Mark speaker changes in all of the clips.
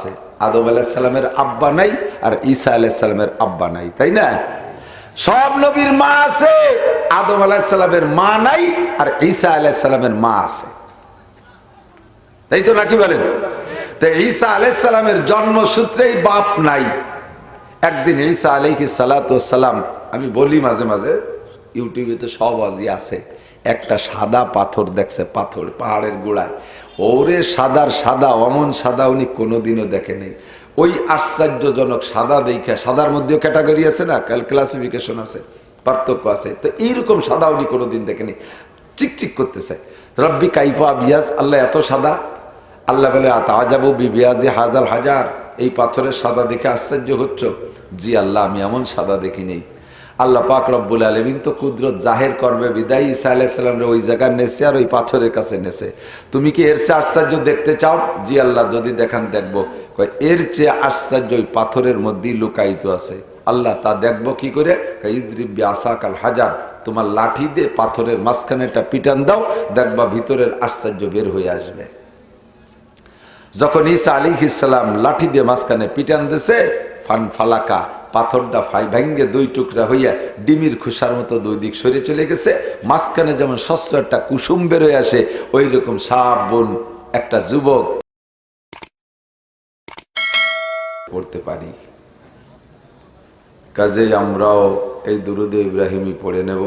Speaker 1: আছে। আদম আলাইহিস সালামের আব্বা নাই আর ঈসা আলাইহিস সালামের আব্বা নাই, তাই না? সব নবীর মা আছে, আদম আলাইহিস সালামের মা নাই আর ঈসা আলাইহিস সালামের মা আছে, তাই তো নাকি বলেন? তো ঈসা আলাইহিস সালামের জন্মসূত্রেই বাপ নাই। একদিন ঈসা আলাইহিস সালাতু ওয়াস সালাম, আমি বলি মাঝে মাঝে, ইউটিউবে তো সব আজই আছে, একটা সাদা পাথর দেখছে, পাথর পাহাড়ের গোড়ায়, ওরে সাদার সাদা, অমন সাদা উনি কোনোদিনও দেখে নেই। ওই আশ্চর্যজনক সাদা দেখা, সাদার মধ্যেও ক্যাটাগরি আছে না, ক্লাসিফিকেশন আছে, পার্থক্য আছে, তো এইরকম সাদা উনি কোনোদিন দেখেনি। চিকচিক করতেছে, রব্বি কাইফা আবিয়াজ, আল্লাহ এত সাদা। আল্লাহ বলে আতাজাবু বিবিয়াজি হাজাল হাজার, এই পাথরের সাদা দেখে আশ্চর্য হচ্ছ? জি আল্লাহ, আমি এমন সাদা দেখিনি। আল্লাহ পাক রব্বুল আলামিন তো কুদরত জাহের করবে বিদায় ঈসা আলাইহিস সালামের ওই জায়গায় নেছে আর ওই পাথরের কাছে নেছে। তুমি কি এর চেয়ে আশ্চর্য দেখতে চাও? জি আল্লাহ, যদি দেখান দেখবো। এর চেয়ে আশ্চর্য ওই পাথরের মধ্যেই লুকায়িত আছে। আল্লাহ, তা দেখবো কি করে? ইজরিবি আসাকাল হাজার, তোমার লাঠি দিয়ে পাথরের মাঝখানেটা পিটান দাও, দেখবা ভিতরের আশ্চর্য বের হয়ে আসবে। যখন ঈসা আলাইহিস সালাম লাঠি দিয়ে মাঝখানে পিটান দিয়েছে, ফান ফালাকা, পাথরটা ভাঙ্গে দুই টুকরা হইয়া ডিমির খুসার মতো দুই দিক সরে চলে গেছে। মাঝখানে যেমন স্বচ্ছ একটা কুসুম বের হয়ে আসে, ওই রকম সাপ বোন একটা যুবক পড়তে পারি। কাজেই আমরাও এই দুরুদে ইব্রাহিমী পড়ে নেব।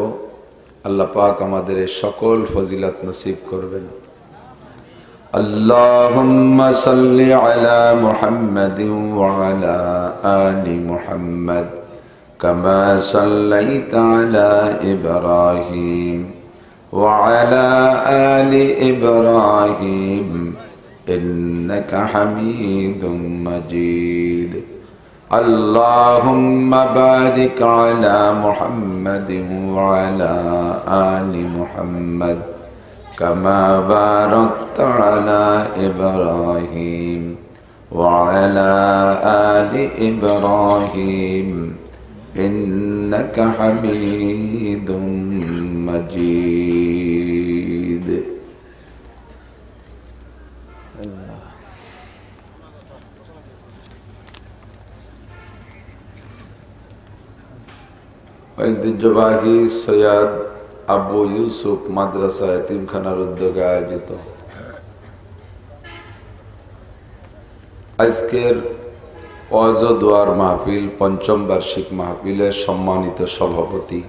Speaker 1: আল্লাহ পাক আমাদের এই সকল ফজিলত নসিব করবেন। আল্লাহুম্মা সাল্লি আলা মুহাম্মাদিন ওয়া আলা আলি মুহাম্মাদ কামা সাল্লাইতা আলা ইব্রাহিম ওয়া আলা আলি ইব্রাহিম ইন্নাকা হামিদুম মাজিদ। আল্লাহুম্মা বারিক আলা মুহাম্মাদিন ওয়া আলা আলি মুহাম্মাদ কামা বারাকতা আলা ইব্রাহিম ওয়া আলা আলি ইব্রাহিম ইন্নাকা হামিদুম মাজিদ। ঐতিহ্যবাহী সৈয়দ আবু ইউসুফ মাদ্রাসা এতিমখানার উদ্যোগে আয়োজিত আজকের ওয়াজ ও দোয়ার মাহফিল, পঞ্চম বার্ষিক মাহফিলের সম্মানিত সভাপতি,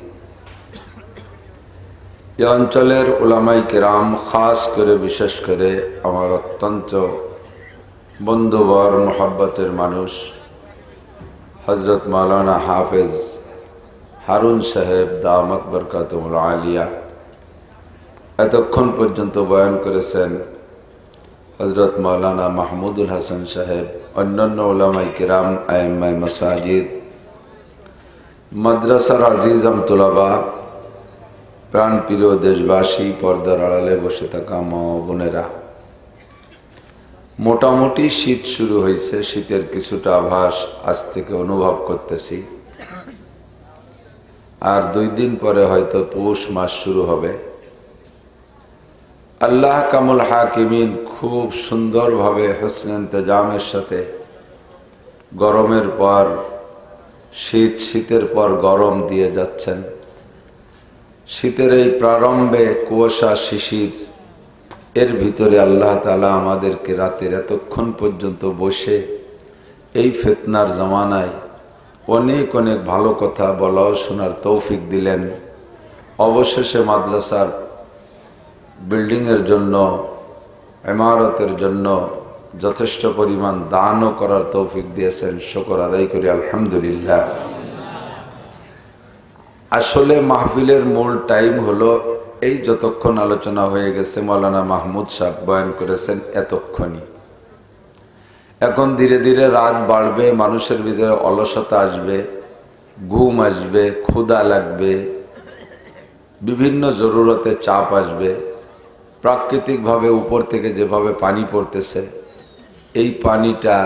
Speaker 1: এ অঞ্চলের উলামায়ে কেরাম, খাস করে বিশেষ করে আমার অত্যন্ত বন্ধুবর মোহাব্বতের মানুষ হযরত মাওলানা হাফেজ হারুন সাহেব দামাত বরকাতুহুল আলিয়া, এতক্ষণ পর্যন্ত বয়ান করেছেন হযরত মাওলানা মাহমুদুল হাসান সাহেব, অন্যান্য উলামায়ে কেরাম, আইম্মায়ে মাসাজিদ, মাদ্রাসার আজিজাম তুলাবা, প্রাণপ্রিয় দেশবাসী, পর্দার আড়ালে বসে থাকা মা ও বোনেরা, মোটামুটি শীত শুরু হয়েছে, শীতের কিছুটা আভাস আজ থেকে অনুভব করতেছি। আর 2 দিন পরে হয়তো পৌষ মাস শুরু হবে। আল্লাহ কামুল হাকিমিন খুব সুন্দরভাবে হোসনে ইন্তজামের সাথে গরমের পর শীত, শীতের পর গরম দিয়ে যাচ্ছেন। শীতের এই প্রারম্ভে কুয়াশা শিশির, এর ভিতরে আল্লাহ তাআলা আমাদেরকে রাতের এতক্ষণ পর্যন্ত বসে এই ফিতনার জামানায় অনেক অনেক ভালো কথা বলা ও শোনার তৌফিক দিলেন। অবশেষে মাদ্রাসার বিল্ডিংয়ের জন্য, ইমারতের জন্য যথেষ্ট পরিমাণ দানও করার তৌফিক দিয়েছেন। শুকর আদায় করি আলহামদুলিল্লাহ। আসলে মাহফিলের মূল টাইম হলো এই যতক্ষণ আলোচনা হয়ে গেছে, মাওলানা মাহমুদ সাহেব বয়ান করেছেন এতক্ষণই। এখন ধীরে ধীরে রাত বাড়বে, মানুষের ভিতরে অলসতা আসবে, ঘুম আসবে, ক্ষুধা লাগবে, বিভিন্ন জরুরতে চাপ আসবে। প্রাকৃতিকভাবে উপর থেকে যেভাবে পানি পড়তেছে, এই পানিটা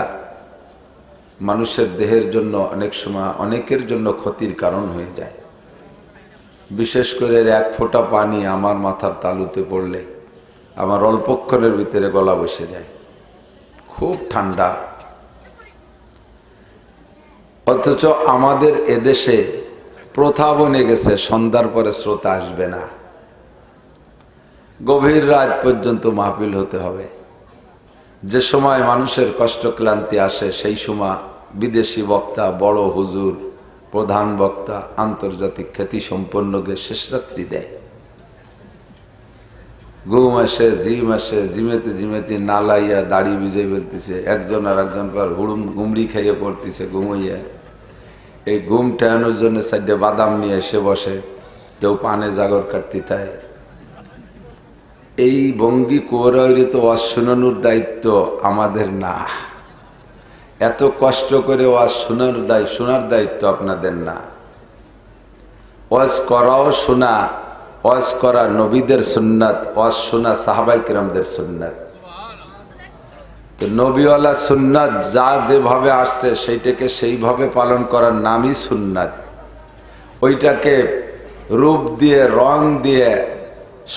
Speaker 1: মানুষের দেহের জন্য অনেক সময় অনেকের জন্য ক্ষতির কারণ হয়ে যায়। বিশেষ করে 1 ফোঁটা পানি আমার মাথার তালুতে পড়লে আমার অল্পক্ষণের ভিতরে গলা বসে যায়। খুব ঠান্ডা, অথচ আমাদের এদেশে প্রথা বনে গেছে সন্ধ্যার পরে শ্রোতা আসবে না, গভীর রাত পর্যন্ত মাহফিল হতে হবে। যে সময় মানুষের কষ্ট ক্লান্তি আসে সেই সময় বিদেশি বক্তা, বড় হুজুর, প্রধান বক্তা, আন্তর্জাতিক খ্যাতি সম্পন্নকে শেষ রাত্রি দেয়। ঘুম আসে, জিম আসে, জিমেতে জিমেতে নালাইয়া দাড়ি ভিজে ফেলতেছে, একজন আর একজন পর ঘুমড়ি খাইয়ে পড়তেছে ঘুমাইয়া। এই ঘুম টেয়ানোর জন্য সাইডে বাদাম নিয়ে এসে বসে, কেউ পানে জাগর কাটতে থাকে। এই ভঙ্গি কোরাইরে তো ওয়াজ শোনানোর দায়িত্ব আমাদের না, এত কষ্ট করে ওয়াজ শোনার দায়িত্ব আপনাদের না। ওয়াজ করাও শোনা, ওয়াজ করা নবীদের সুন্নাত, ওয়াজ শোনা সাহাবাই কিরামদের সুন্নাত। তো নবীওয়ালা সুন্নাত যা যেভাবে আসছে সেইটাকে সেইভাবে পালন করার নামই সুন্নাত। ওইটাকে রূপ দিয়ে, রং দিয়ে,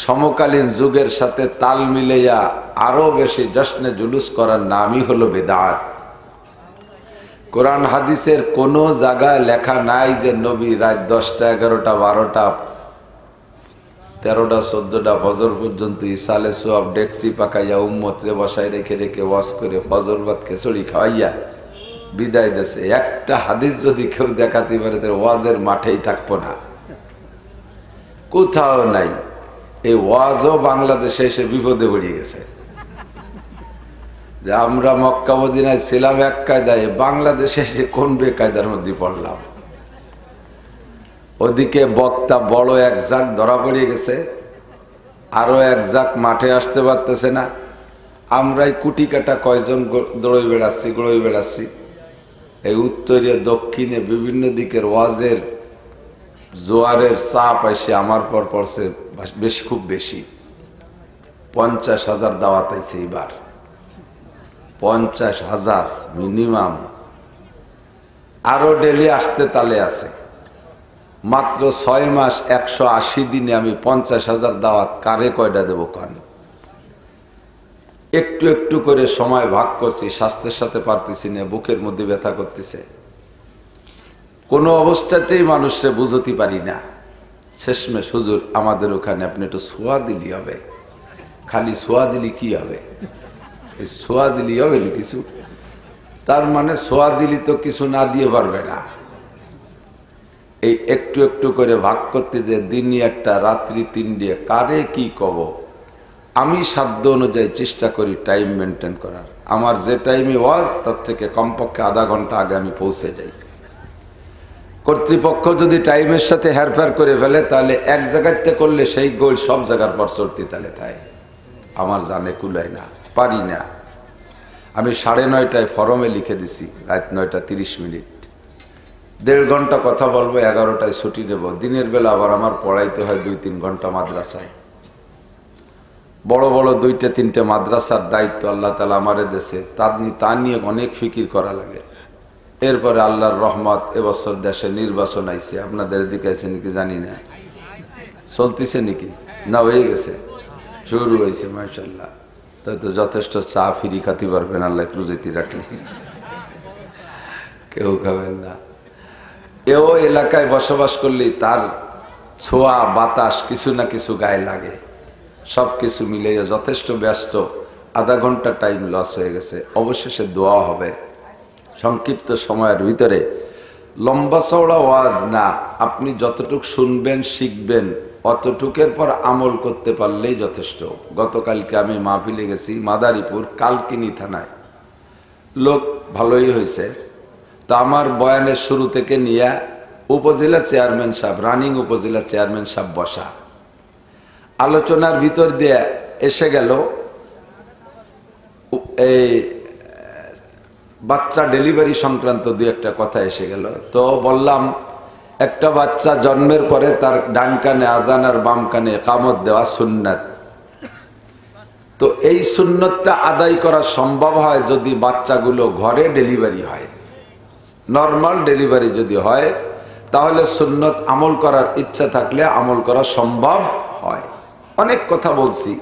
Speaker 1: সমকালীন যুগের সাথে তাল মিলাইয়া আরো বেশি জশ্নে জুলুস করার নামই হলো বিদআত। কোরআন হাদিসের কোনো জায়গায় লেখা নাই যে নবী রাত 10টা, 11টা, 12টা, 13টা, 14টা ফজর পর্যন্ত ইসালে সোয়াব ডেকসি পাকাইয়া উম্মতরে বসায় রেখে রেখে ওয়াজ করে ফজর ভাত খিচুড়ি খাওয়াইয়া বিদায় দেশে। একটা হাদিস যদি কেউ দেখাতে পারে তার ওয়াজের মাঠেই থাকবো না, কোথাও নাই। এই ওয়াজও বাংলাদেশে এসে বিপদে পড়ে গেছে যে আমরা মক্কা মদিনায় ছিলাম এক কায়দায়, বাংলাদেশে এসে কোন বেকায়দার মধ্যে পড়লাম। ওদিকে বক্তা বড় এক জাক ধরা পড়ে গেছে, আরো এক জাক মাঠে আসতে পারতেছে না। আমরাই কুটি কাটা কয়জন দৌড়ই বেড়াচ্ছি। এই উত্তরে দক্ষিণে বিভিন্ন দিকের ওয়াজের জোয়ারের চাপ এসে আমার পর পড়ছে বেশ, খুব বেশি। 50,000 দাওয়াত আইছে এবার, 50,000 মিনিমাম। আরো ডেলি আসতে তালে আছে। মাত্র 6 মাস 180 দিনে আমি 50,000 দাওয়াত কারে কয়টা দেবো কান? একটু একটু করে সময় ভাগ করছি, স্বাস্থ্যের সাথে পারতেছি না, বুকের মধ্যে ব্যথা করতেছে। কোনো অবস্থাতেই মানুষকে বুঝতে পারি না। শেষমেশ হুজুর আমাদের ওখানে আপনি একটু সোয়া দিলি হবে। খালি সোয়া দিলি কি হবে? এই সোয়া দিলি হবে না কিছু? তার মানে সোয়া দিলি তো কিছু না দিয়ে পারবে না। এই একটু একটু করে ভাগ করতে যে দিন একটা, রাত্রি 3 দিয়ে কারে কি কব, আমি সাধ্য অনুযায়ী চেষ্টা করি টাইম মেনটেন করার। আমার যে টাইমে ওয়াজ তার থেকে কমপক্ষে আধা ঘন্টা আগে আমি পৌঁছে যাই। কর্তৃপক্ষ যদি টাইমের সাথে হেরফের করে ফেলে তাহলে এক জায়গাতে করলে সেই গোল সব জায়গার পর চড়তে তালে তাই আমার জানে কুলায় না, পারি না। আমি 9:30টায় ফরমে লিখে দিছি রাত 9টা 30 মিনিট, 1.5 ঘন্টা কথা বলবো, 11টায় ছুটি নেব। দিনের বেলা আবার আমার পড়াইতে হয় 2-3 ঘন্টা মাদ্রাসায়। বড় বড় 2-3টে মাদ্রাসার দায়িত্ব আল্লাহ তাআলা আমারে দেশে, তা নিয়ে অনেক ফিকির করা লাগে। এরপরে আল্লাহর রহমত, এবছর দেশে নির্বাচন আইছে। আপনাদের দিকে আছে নাকি জানি না, চলতেছে নাকি না হয়ে গেছে, শুরু হয়েছে মাশাআল্লাহ। তাই তো যথেষ্ট চা ফিরি খাতে পারবেন আল্লাহ রুজিতে রাখলে, কেউ খাবেন না। এও এলাকায় বসবাস করলেই তার ছোঁয়া বাতাস কিছু না কিছু গায়ে লাগে। সব কিছু মিলে যথেষ্ট ব্যস্ত, আধা ঘন্টা টাইম লস হয়ে গেছে। অবশেষে দোয়া হবে সংক্ষিপ্ত সময়ের ভিতরে। লম্বা চওড়া ওয়াজ না, আপনি যতটুক শুনবেন শিখবেন অতটুকের পর আমল করতে পারলেই যথেষ্ট। গতকালকে আমি মাহফিলে গেছি মাদারীপুর কালকিনি থানায়, লোক ভালোই হয়েছে। তা আমার বয়ানের শুরু থেকে নিয়ে উপজেলা চেয়ারম্যান সাহেব, রানিং উপজেলা চেয়ারম্যান সাহেব বসা, আলোচনার ভিতর দিয়ে এসে গেল এই বাচ্চা ডেলিভারি সংক্রান্ত 2-1টা কথা এসে গেল। তো বললাম একটা বাচ্চা জন্মের পরে তার ডান কানে আজান আর বাম কানে ইকামত দেওয়া সুন্নাত। তো এই সুন্নতটা আদায় করা সম্ভব হয় যদি বাচ্চাগুলো ঘরে ডেলিভারি হয়। নর্মাল ডেলিভারি যদি হয় তাহলে সুন্নত আমল করার ইচ্ছা থাকলে আমল করা সম্ভব হয়। অনেক কথা বলছি।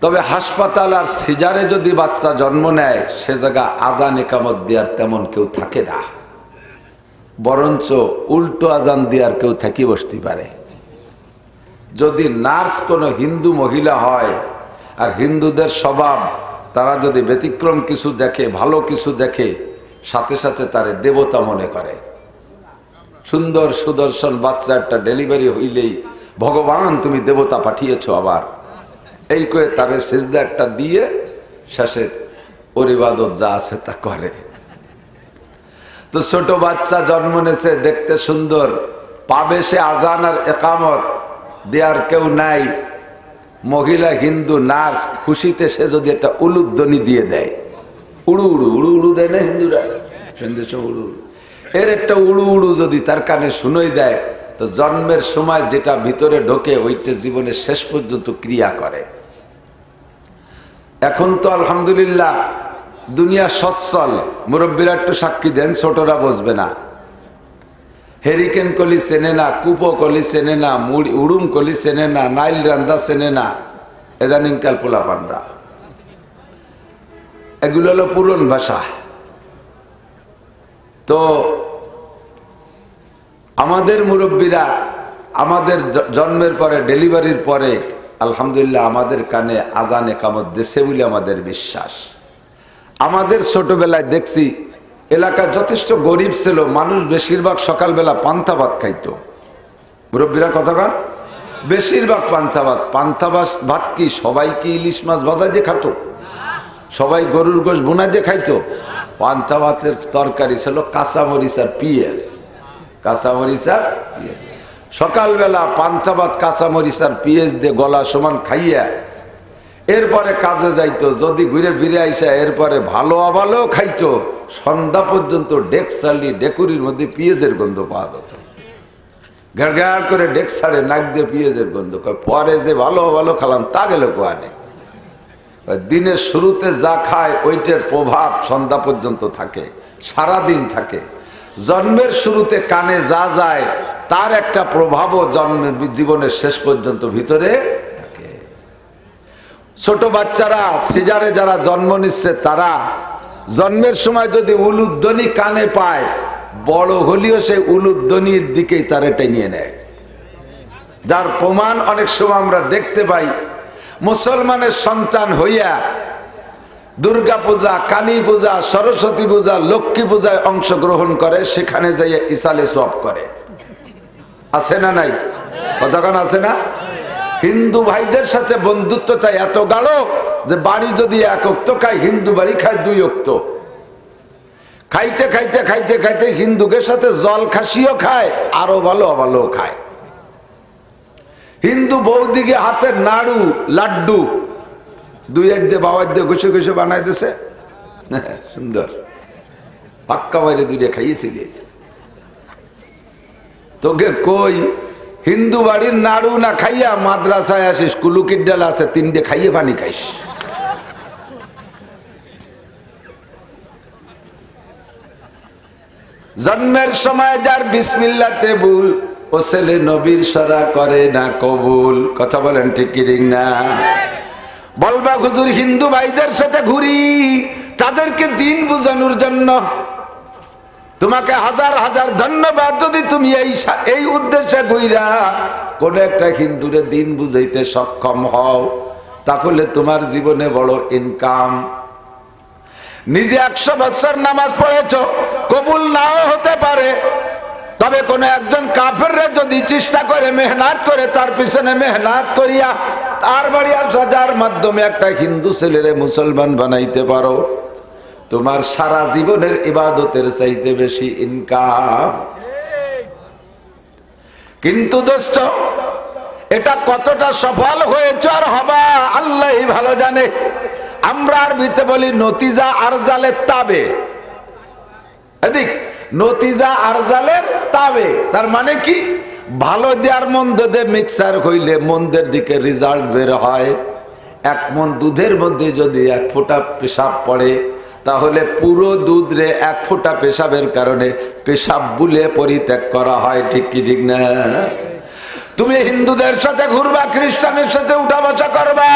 Speaker 1: তবে হাসপাতাল আর সিজারে যদি বাচ্চা জন্ম নেয় সে জায়গা আজান একামত দেওয়ার তেমন কেউ থাকে না, বরঞ্চ উল্টো আজান দেওয়ার কেউ থাকি বসতে পারে। যদি নার্স কোনো হিন্দু মহিলা হয় আর হিন্দুদের স্বভাব, তারা যদি ব্যতিক্রম কিছু দেখে, ভালো কিছু দেখে, সাথে সাথে তারে দেবতা মনে করে। সুন্দর সুদর্শন বাচ্চা একটা ডেলিভারি হইলেই ভগবান তুমি দেবতা পাঠিয়েছো আবার, এই করে তারে সিজদা একটা দিয়ে শেষে ওর ইবাদত যা আছে তা করে। তো ছোট বাচ্চা জন্ম নেছে, দেখতে সুন্দর, পাবে সে আজান আর একামত দেয়ার কেউ নাই। মহিলা হিন্দু নার্স খুশিতে সে যদি একটা উলুধ্বনি দিয়ে দেয়, উড়ু উড়ু উড়ু উড়ু দেয় না হিন্দুরা, সন্দেশ উড়ু উড়ু, এর একটা উড়ু উড়ু যদি তার কানে শুনোই দেয়, তো জন্মের সময় যেটা ভিতরে ঢোকে ওইটা জীবনের শেষ পর্যন্ত ক্রিয়া করে। এখন তো আলহামদুলিল্লাহ দুনিয়া সচ্ছল, মুরব্বীরা একটু সাক্ষী দেন, ছোটরা বসবে না। হেরিকেন কলি চেনে না, কুপো কলি চেনে না, উড়ুম কলি চেনে না, নাইল রান্দা চেনে না, এদানিংকাল পোলাপানরা। এগুলো হলো পুরন ভাষা। তো আমাদের মুরব্বীরা আমাদের জন্মের পরে, ডেলিভারির পরে আলহামদুলিল্লাহ আমাদের কানে আজান একামত দেশে বলে আমাদের বিশ্বাস। আমাদের ছোটবেলায় দেখছি এলাকা যথেষ্ট গরিব ছিল, মানুষ বেশিরভাগ সকালবেলা পান্তা ভাত খাইতো। মুরব্বীরা কতক্ষণ বেশিরভাগ পান্তা ভাত। পান্তা ভাত কি সবাই কি ইলিশ মাছ ভাজা দিয়ে খাতো? সবাই গরুর গোশ বোনা দিয়ে খাইতো? পান্তা ভাতের তরকারি ছিল কাঁচামরিচ আর পিঁয়াজ, কাঁচামরিচ আর পিঁয়াজ। সকালবেলা পান্তা ভাত কাঁচামরিচ আর পিঁয়াজ দিয়ে গলা সমান খাইয়া এরপরে কাজে যাইতো। যদি ঘুরে ফিরে আইসা এরপরে ভালো আভালো খাইতো, সন্ধ্যা পর্যন্ত ডেকসালি ডেকুরির মধ্যে পেঁয়াজের গন্ধ পাওয়া যেত। ঘাড় করে ডেক ছাড়ে নাক দিয়ে পেঁয়াজের গন্ধ। পরে যে ভালো ভালো খালাম তা গেল কোয়ানে। দিনের শুরুতে যা খায় ওইটার প্রভাব সন্ধ্যা পর্যন্ত থাকে, সারাদিন থাকে। জন্মের শুরুতে কানে যা যায় তার একটা প্রভাবও জীবনের শেষ পর্যন্ত ভিতরে থাকে। ছোট বাচ্চারা সিজারে যারা জন্ম নিচ্ছে, তারা জন্মের সময় যদি উলুধ্বনি কানে পায়, বড় হলেও সেই উলুধ্বনির দিকেই তারা টেনে নেয়। যার প্রমাণ অনেক সময় আমরা দেখতে পাই, মুসলমানের সন্তান হইয়া দুর্গা পূজা, কালী পূজা, সরস্বতী পূজা, লক্ষ্মী পূজায় অংশগ্রহণ করে, সেখানে যাইয়া ইসালে সব করে। আছে না নাই? কতক্ষণ আছে না? হিন্দু ভাইদের সাথে বন্ধুত্বটা এত গাঢ় যে বাড়ি যদি এক অক্ত খায়, হিন্দু বাড়ি খায় 2 অক্ত। খাইতে খাইতে খাইতে খাইতে হিন্দুদের সাথে জল খাসিও খায়, আরো ভালো ভালো খায়। হিন্দু বৌদিকে হাতের নাড়ু লাড্ডু 2 দিয়ে বাবার দিয়ে ঘষে ঘষে বানাই দিছে, সুন্দর পাক্কা বাইরে 2 খাইয়েছি দিয়েছে। তোকে কই হিন্দু বাড়ির নাড়ু না খাইয়া মাদ্রাসায় আসিস, কুলুকির ডাল আছে 3 খাইয়ে পানি খাইস। জন্মের সময় যার বিসমিল্লাতে ভুল, ও ছেলে নবীর সারা করে না কবুল। কথা বলেন ঠিক কি ঠিক না? বলবা হুজুর হিন্দু ভাইদের সাথে ঘুরি, তাদেরকে দিন বুঝানোর জন্য। তোমাকে হাজার হাজার ধন্যবাদ যদি তুমি এই উদ্দেশ্যে ঘুরা কোন একটা হিন্দুরে দিন বুঝাইতে সক্ষম হও, তাহলে তোমার জীবনে বড় ইনকাম। নিজে 100 বছর নামাজ পড়েছো, কবুল নাও হতে পারে, তবে কোন একজন কাফেররা যদি চেষ্টা করে, মেহনত করে, তার পিছনে মেহনত করিয়া তার বাড়ি সাজার মাধ্যমে একটা হিন্দু ছেলেরে মুসলমান বানাইতে পারো, তোমার সারা জীবনের ইবাদতের চাইতে বেশি ইনকাম। কিন্তু দোস্ত, এটা কতটা সফল হয়েছে আর হবা আল্লাহই ভালো জানে। আমরা আরবিতে বলি নতিজা আরজালের তাবে। এদিক নতিজা আরজালের তাবে, তার মানে কি? ভালো দেওয়ার মন্দ দিয়ে মিক্সার হইলে মন্দের দিকে রেজাল্ট বের হয়। 1 মণ দুধের মধ্যে যদি 1 ফোঁটা পেশাব পড়ে, তাহলে পুরো দুধ রে 1 ফোঁটা পেশাবের কারণে পেশাব বুলে পরিত্যাগ করা হয়। ঠিক কি ঠিক না? তুমি হিন্দুদের সাথে ঘুরবা, খ্রিস্টানের সাথে উঠা বসা করবা,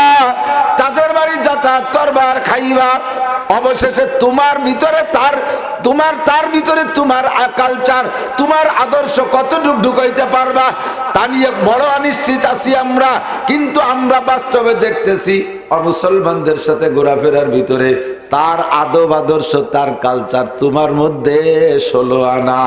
Speaker 1: তাদের বাড়ি যাতায়াত করবা আর খাইবা। অবশেষে তোমার ভিতরে তার ভিতরে তোমার কালচার, তোমার আদর্শ কতটুকু ঢুকাইতে পারবা তা নিয়ে বড় অনিশ্চিত আছি আমরা। কিন্তু আমরা বাস্তবে দেখতেছি অমুসলমানদের সাথে ঘোরাফেরার ভিতরে তার আদব আদর্শ, তার কালচার তোমার মধ্যে 16 আনা।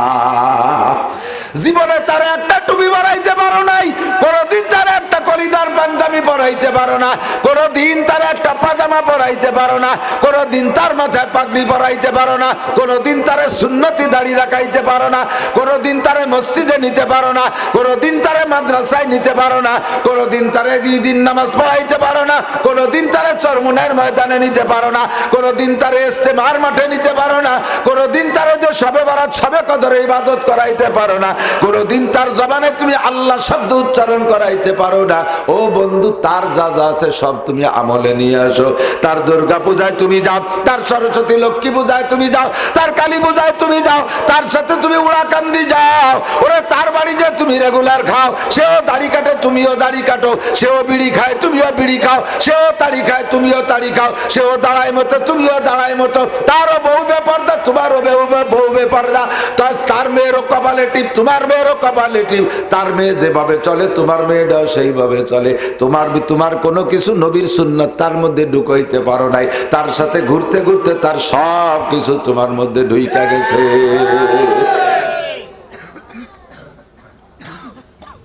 Speaker 1: জীবনে তার একটা টুপি পরাইতে পারো নাই, কোনদিন তার একটা কলিদার পাঞ্জাবি পরাইতে পারো না, কোনদিন তার একটা পাজামা পরাইতে পারো না, কোনদিন তার মাথায় পাগড়ি পরাইতে পারো না, কোনদিন তারে সুন্নতি দাড়ি রাখাইতে পারো না, কোনদিন তারে মসজিদে নিতে পারো না, কোনদিন তারে মাদ্রাসায় নিতে পারো না, কোনদিন তারে দিন নামাজ পড়াইতে পারো না, কোনদিন তারে চরমুনার ময়দানে নিতে পারো না, কোনদিন তারে ইস্তেমার মাঠে নিতে পারো না, কোনদিন তারে যে সবে বরাত সবে কদরে ইবাদত করাইতে পারো না, কোনদিন তার জবানে তুমি আল্লাহ শব্দ উচ্চারণ করাইতে পারো না। ও বন্ধু, তার যা যা আছে সব তুমি আমলে নিয়ে আসো। তার দুর্গা পূজায় তুমি যাও, তার সরস্বতী লক্ষ্মী পূজায় তুমি যাও, তার কালী পূজায় তুমি যাও, তার সাথে তুমি উড়াকান্দি যাও। ওরে তার বাড়ি যে তুমি রেগুলার খাও, সেও দাড়ি কাটে তুমিও দাড়ি কাটো, সেও বিড়ি খায় তুমিও বিড়ি খাও, সেও তাড়ি খায় তুমিও তাড়ি খাও, সেও দাঁড়ায় মতো তুমিও দাঁড়ায় মতো, তারও বউ বেপর্দা তোমারও বউ বেপর্দা, তার মেয়েরও কপালে টিপ তোমার মেয়েরও কপালে টিপ, তার মেয়ে যেভাবে চলে তোমার মেয়েটাও সেইভাবে চলে। তোমার কোনো কিছু নবীর সুন্নাত তার মধ্যে ঢুকাইতে পারো নাই, তার সাথে ঘুরতে ঘুরতে তার সব কিছু তোমার মধ্যে ঢুইকা গেছে।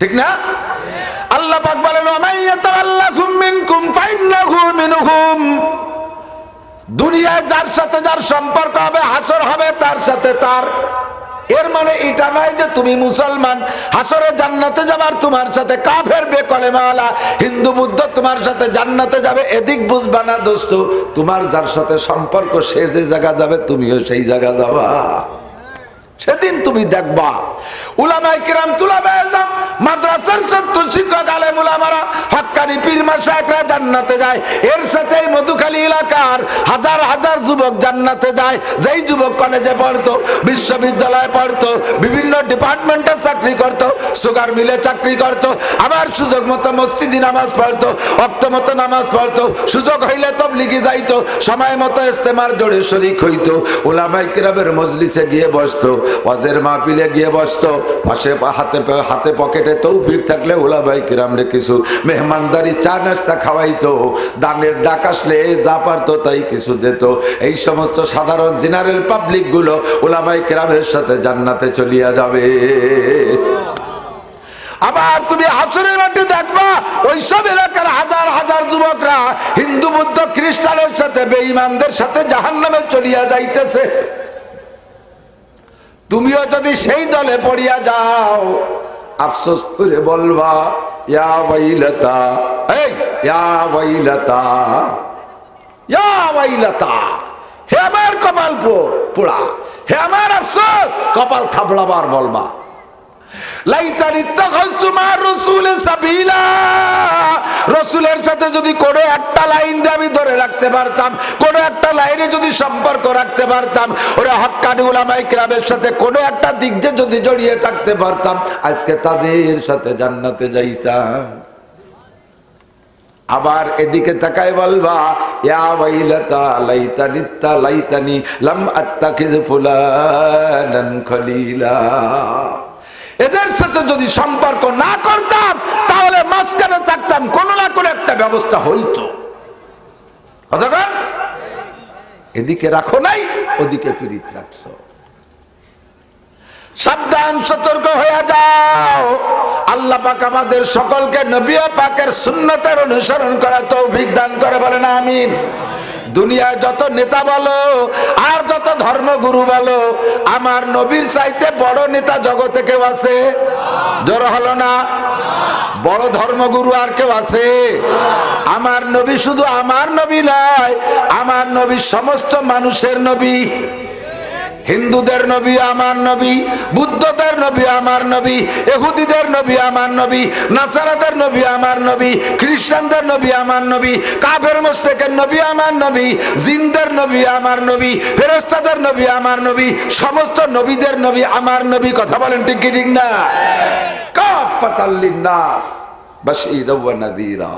Speaker 1: ঠিক না? আল্লাহ পাক বলেন ওয়ামাইয়াতাওয়াল্লাহুম মিনকুম ফাইন্নাহু মিনহুম। দুনিয়ায় যার সাথে যার সম্পর্ক হবে, হাসর হবে তার সাথে তার। এর মানে এটা নয় যে তুমি মুসলমান হাসরে জান্নাতে যাবার তোমার সাথে কাফের বেকলেমাওয়ালা হিন্দু বুদ্ধ তোমার সাথে জান্নাতে যাবে, এদিক বুঝবা না দোস্ত। তোমার যার সাথে সম্পর্ক সে যে জায়গা যাবে তুমিও সেই জায়গা যাবা। সেদিন তুমি দেখবা উলামায়ে কিরাম তুলাবায়ে ইলম মাদ্রাসার ছাত্র শিক্ষক আলেম উলামারা হক্কানি পীর মাশায়েখরা জান্নাতে যায়, এর সাথে মধুখালী এলাকার হাজার হাজার যুবক জান্নাতে যায়। যেই যুবক কলেজে পড়তো, বিশ্ববিদ্যালয়ে পড়তো, বিভিন্ন ডিপার্টমেন্টে চাকরি করতো, সুগার মিলে চাকরি করতো, আবার সুযোগ মতো মসজিদে নামাজ পড়তো, ওয়াক্ত মতো নামাজ পড়তো, সুযোগ হইলে তবলিগে যাইতো, সময় মতো ইস্তেমার জোরে শরীক হইতো, উলামায়ে কিরামের মজলিসে গিয়ে বসতো, ওয়াজের মাহফিলে গিয়ে বসতো, পাশে হাতে পকেটে তৌফিক থাকলে উলামায়ে কিরামরে কিছু মেহমানদারি চা নাস্তা খাওয়াইতো, দানের ডাক আসলে যা পারতো তাই কিছু দিত। এই সমস্ত সাধারণ জেনারেল পাবলিক গুলো উলামায়ে কিরামের সাথে জান্নাতে চলিয়া যাবে। আবার তুমি হাসরের মাঠে দেখবা ওই সব এলাকার হাজার হাজার যুবকরা হিন্দু বুদ্ধ খ্রিস্টানের সাথে বেঈমানদের সাথে জাহান্নামে চলিয়া যাইতেছে। তুমিও যদি সেই দলে পড়িয়া যাও, আফসোস করে বলবা ইয়া ওয়াইলাতা, এই ইয়া ওয়াইলাতা, ইয়া ওয়াইলাতা, হে আমার কপাল পোড়া, হে আমার আফসোস, কপাল থাবড়াবার বলবা। লাইতানি ইত্তাখাযতু মা রাসূলি সাবিলা, রাসূলের সাথে যদি কোনো একটা লাইন দিয়ে আমি ধরে রাখতে পারতাম, কোনো একটা লাইনে যদি সম্পর্ক রাখতে পারতাম, ওরা হক্কানি উলামায়ে কিরামের সাথে কোনো একটা দিক দিয়ে যদি জড়িয়ে থাকতে পারতাম, আজকে তাদের সাথে জান্নাতে যাইতাম। আবার এদিকে তাকায় বলবা ইয়া ওয়াইলাতা লাইতানি লাম আত্তাখিয ফুলানান খলিলা, এদের সাথে যদি সম্পর্ক না করতাম তাহলে মাঝখানে থাকতাম, কোনো না কোনো একটা ব্যবস্থা হইতো। এদিকে রাখো নাই, ওদিকে পীড়িত রাখছো। সাবধান, সতর্ক হয়ে যাও। আল্লাহ পাক আমাদের সকলকে নবী পাকের সুন্নতের অনুসরণ করার তৌফিক দান করে, বলেন আমিন। দুনিয়ায় যত নেতা বলো আর যত ধর্মগুরু বলো, আমার নবীর চাইতে বড় নেতা জগতে কেউ আছে? জোর হলো না? বড় ধর্মগুরু আর কেউ আছে? আমার নবী শুধু আমার নবী নয়, আমার নবী সমস্ত মানুষের নবী। হিন্দুদের নবী আমার নবী, বুদ্ধদের নবী আমার নবী, ইহুদিদের নবী আমার নবী, নাসারাদের নবী আমার নবী, খ্রিস্টানদের নবী আমার নবী, কাফের মুশরিকের নবী আমার নবী, জিনদের নবী আমার নবী, ফেরেশতাদের নবী আমার নবী, সমস্ত নবীদের নবী আমার নবী। কথা বলেন ঠিক কি ঠিক না? কাফাতাল লিন্নাস বাশীরাও ওয়া নাযীরা।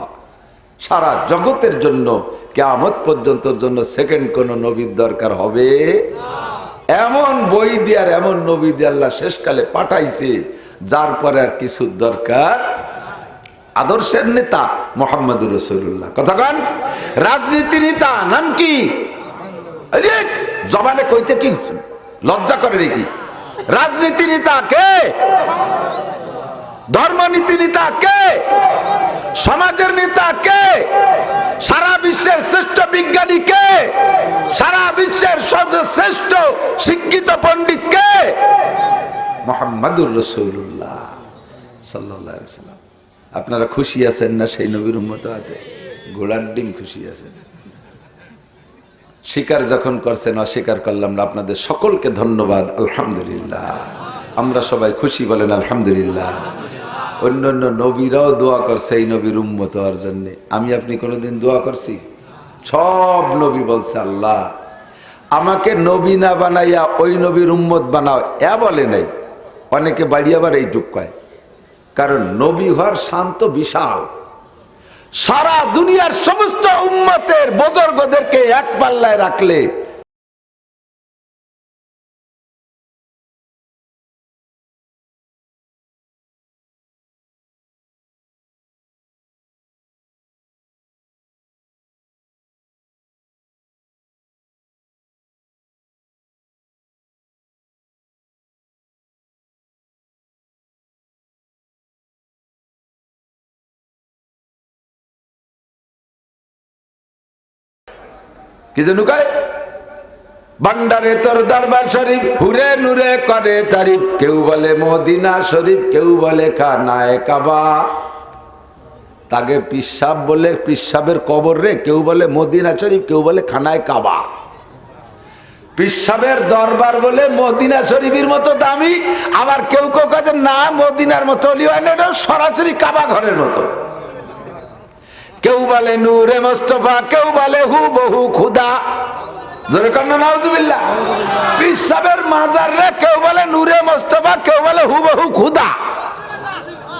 Speaker 1: সারা জগতের জন্য কিয়ামত পর্যন্তর জন্য সেকেন্ড কোন নবীর দরকার হবে না। এমন বই দিয়ে আর এমন নবী দিয়ে আল্লাহ শেষকালে পাঠাইছে যার পরে আর কিছু দরকার। আদর্শের নেতা মুহাম্মদুর রাসূলুল্লাহ। কথা কন। রাজনীতি নেতা নাম কি? আরে জবানে কইতে কি লজ্জা করে নাকি? রাজনীতি নেতা কে? ধর্মনীতি নেতা কে? সমাজের নেতা কে? সারা বিশ্বের শ্রেষ্ঠ বিজ্ঞানী কে? সারা বিশ্বের সর্বশ্রেষ্ঠ শিক্ষিত পণ্ডিত কে? মুহাম্মদুর রাসূলুল্লাহ সাল্লাল্লাহু আলাইহি ওয়াসাল্লাম। আপনারা খুশি আছেন না সেই নবীর উম্মত হতে? ঘোড়ার ডিম খুশি আছেন। স্বীকার যখন করছেন, অস্বীকার করলাম না। আপনাদের সকলকে ধন্যবাদ। আলহামদুলিল্লাহ। আমরা সবাই খুশি বলেন আলহামদুলিল্লাহ। অন্য অন্য নবীরাও দোয়া করছে এই নবীর উম্মত হওয়ার জন্য। আমি আপনি কোনোদিন দোয়া করছি? সব নবী বলছে আল্লাহ আমাকে নবী না বানাইয়া ওই নবীর উম্মত বানাও, এ বলে নাই। অনেকে বাড়ি আবার এইটুক কয়, কারণ নবী হওয়ার শান্ত বিশাল। সারা দুনিয়ার সমস্ত উম্মতের বুজুর্গদেরকে এক পাল্লায় রাখলে কি যেন কয়, ভান্ডারে তোর দরবার শরীফ হুরে নুরে করে তারিফ। কেউ বলে মদিনা শরীফ, কেউ বলে খানায়ে কাবা। তাকে পিসাব বলে পিসাবের কবর রে, কেউ বলে মদিনা শরীফ, কেউ বলে খানায়ে কাবা। পিসাবের দরবার বলে মদিনা শরীফের মতো দামি, আবার কেউ কেউ কাজে না মদিনার মতো সরাসরি কাবা ঘরের মতো। কেউ বলে নূরে মুস্তাফা, কেউ বলে হুবহু খুদা। জোরে কন্না নাউজুবিল্লাহ। পিসাবের মাজার রে কেউ বলে নূরে মুস্তাফা, কেউ বলে হুবহু খুদা।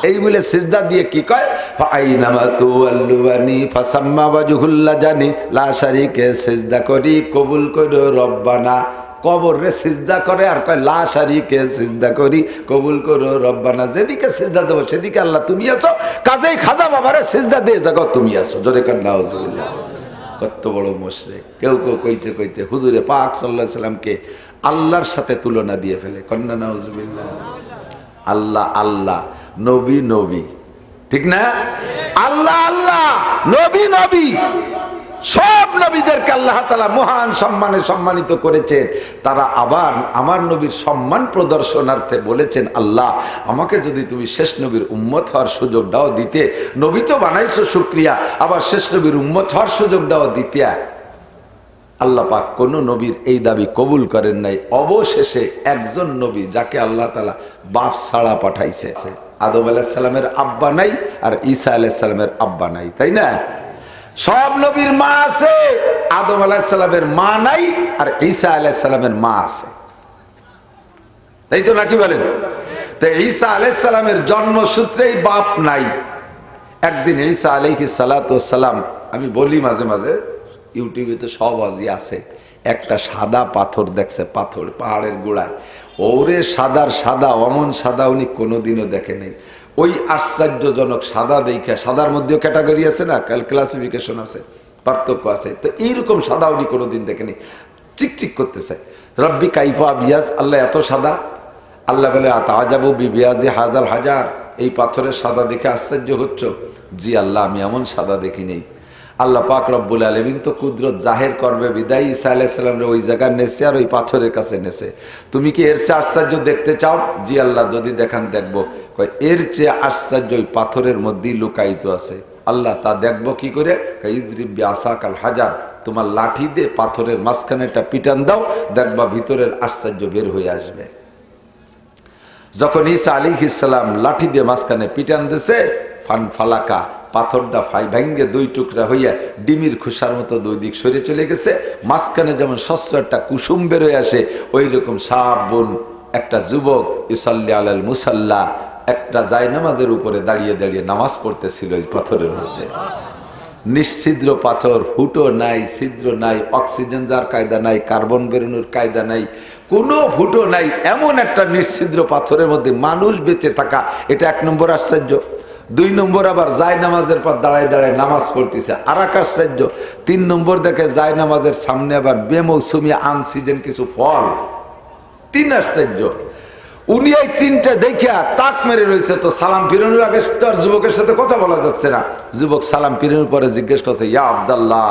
Speaker 1: এই বলে সিজদা দিয়ে কি কয়, ফাইনামা তুওয়াল্লুনি ফাসাম্মা ওয়াজহুল্লাহ জানি লা শারীকে। সিজদা করি কবুল করো রব্বানা। কবর রে সিজদা করে আর কয় লা শারীকে। সিজদা করি কবুল করো রব্বানা। যেদিকে সিজদা দেব সেদিকে আল্লাহ তুমি আছো, কাজেই খাজা বাবারে সিজদা দিয়ে জাগো তুমি আছো। জোরে কর নাউজুবিল্লাহ। কত বড় মুশরিক। কেউ কেউ কইতে কইতে হুজুরে পাক সাল্লাল্লাহু আলাইহি সাল্লামকে আল্লাহর সাথে তুলনা দিয়ে ফেলে। কন্না নাউজুবিল্লাহ। আল্লাহ আল্লাহ, নবী নবী, ঠিক না? আল্লাহ আল্লাহ, নবী নবী। সব নবীদেরকে আল্লাহ তাআলা মহান সম্মানে সম্মানিত করেছেন। তারা আবার আমার নবীর সম্মান প্রদর্শনার্থে বলেছেন, আল্লাহ আমাকে যদি তুমি শেষ নবীর উম্মত হওয়ার সুযোগ দাও দিতে। নবী তো বানাইছো শুকরিয়া, আবার শেষ নবীর উম্মত হওয়ার সুযোগ দাও দিতে। আল্লাহ পাক কোন নবীর এই দাবি কবুল করেন নাই। অবশেষে একজন নবী যাকে আল্লাহ তাআলা বাপ ছাড়া পাঠাইছে। আদম আলাইহিস সালামের আব্বা নাই আর ঈসা আলাইহিস সালামের আব্বা নাই, তাই না? সব নবীর মা আছে, আদম আলাইহিস সালামের মা নাই আর ঈসা আলাইহিস সালামের মা আছে, তাই তো নাকি বলেন? তো ঈসা আলাইহিস সালামের জন্মসূত্রেই বাপ নাই। একদিন ঈসা আলাইহিস সালাতু ওয়াস সালাম, আমি বলি মাঝে মাঝে, ইউটিউবে তো সব আজই আছে, একটা সাদা পাথর দেখছে, পাথর পাহাড়ের গোড়ায়। ওরে সাদার সাদা, অমন সাদা উনি কোনোদিনও দেখে নেই। ওই আশ্চর্যজনক সাদা দেখে, সাদার মধ্যেও ক্যাটাগরি আছে না, ক্লাসিফিকেশন আছে, পার্থক্য আছে। তো এইরকম সাদা উনি কোনোদিন দেখেনি। চিকচিক করতেছে, রব্বি কাইফা আবিয়াজ, আল্লাহ এত সাদা। আল্লাহ বলে আতাজাবু বিবিয়াজি হাজার হাজার, এই পাথরের সাদা দেখে আশ্চর্য হচ্ছ? জি আল্লাহ, আমি এমন সাদা দেখি নেই। আল্লাহ পাক রব্বুল আলামিন তো কুদরত জাহের করবে বিদায় ঈসা আলাইহিস সালামরে ওই জায়গায় নেছে আর ওই পাথরের কাছে নেছে। তুমি কি এর চেয়ে আশ্চর্য দেখতে চাও? জি আল্লাহ, যদি দেখান দেখবো। কয় এর চেয়ে আশ্চর্য ওই পাথরের মধ্যেই লুকায়িত আছে। আল্লাহ তা দেখবো কি করে? ইজরিব বিআসাকাল হাজার, তোমার লাঠি দিয়ে পাথরের মাঝখানে একটা পিটান দাও, দেখবা ভিতরের আশ্চর্য বের হয়ে আসবে। যখন ঈসা আলাইহিস সালাম লাঠি দিয়ে মাঝখানে পিটান দিছে, ফান ফালাকা, পাথরটা ভাঙ্গে দুই টুকরা হইয়া ডিমির খোসার মতো দুই দিক সরে চলে গেছে। মাঝখানে যেমন স্বচ্ছ একটা কুসুম বের হয়ে আসে, ওই রকম সাবুন একটা যুবক ইসাল্লি আলাল মুসাল্লা একটা জায়নামাজের উপরে দাঁড়িয়ে দাঁড়িয়ে নামাজ পড়তেছিল ওই পাথরের মধ্যে। নিশ্ছিদ্র পাথর, ফুটো নাই, ছিদ্র নাই, অক্সিজেন যার কায়দা নাই, কার্বন বেরোনোর কায়দা নাই, কোনো ফুটো নাই, এমন একটা নিশ্ছিদ্র পাথরের মধ্যে মানুষ বেঁচে থাকা, এটা এক নম্বর আশ্চর্য। দুই নম্বর আবার জায় নামাজের পর দাঁড়ায় দাঁড়ায় নামাজ পড়তেছে, আর এক আশ্চর্য। তিন নম্বর দেখে জায় নামাজের সামনে আবার বেমৌসুমি আনসিজন কিছু ফল, তিন আশ্চর্য। উনি এই তিনটা দেখিয়া তাক মেরে রয়েছে। তো সালাম ফিরানোর আগে তার যুবকের সাথে কথা বলা যাচ্ছে না। যুবক সালাম ফিরানোর পরে জিজ্ঞেস করছে, ইয়া আব্দাল্লাহ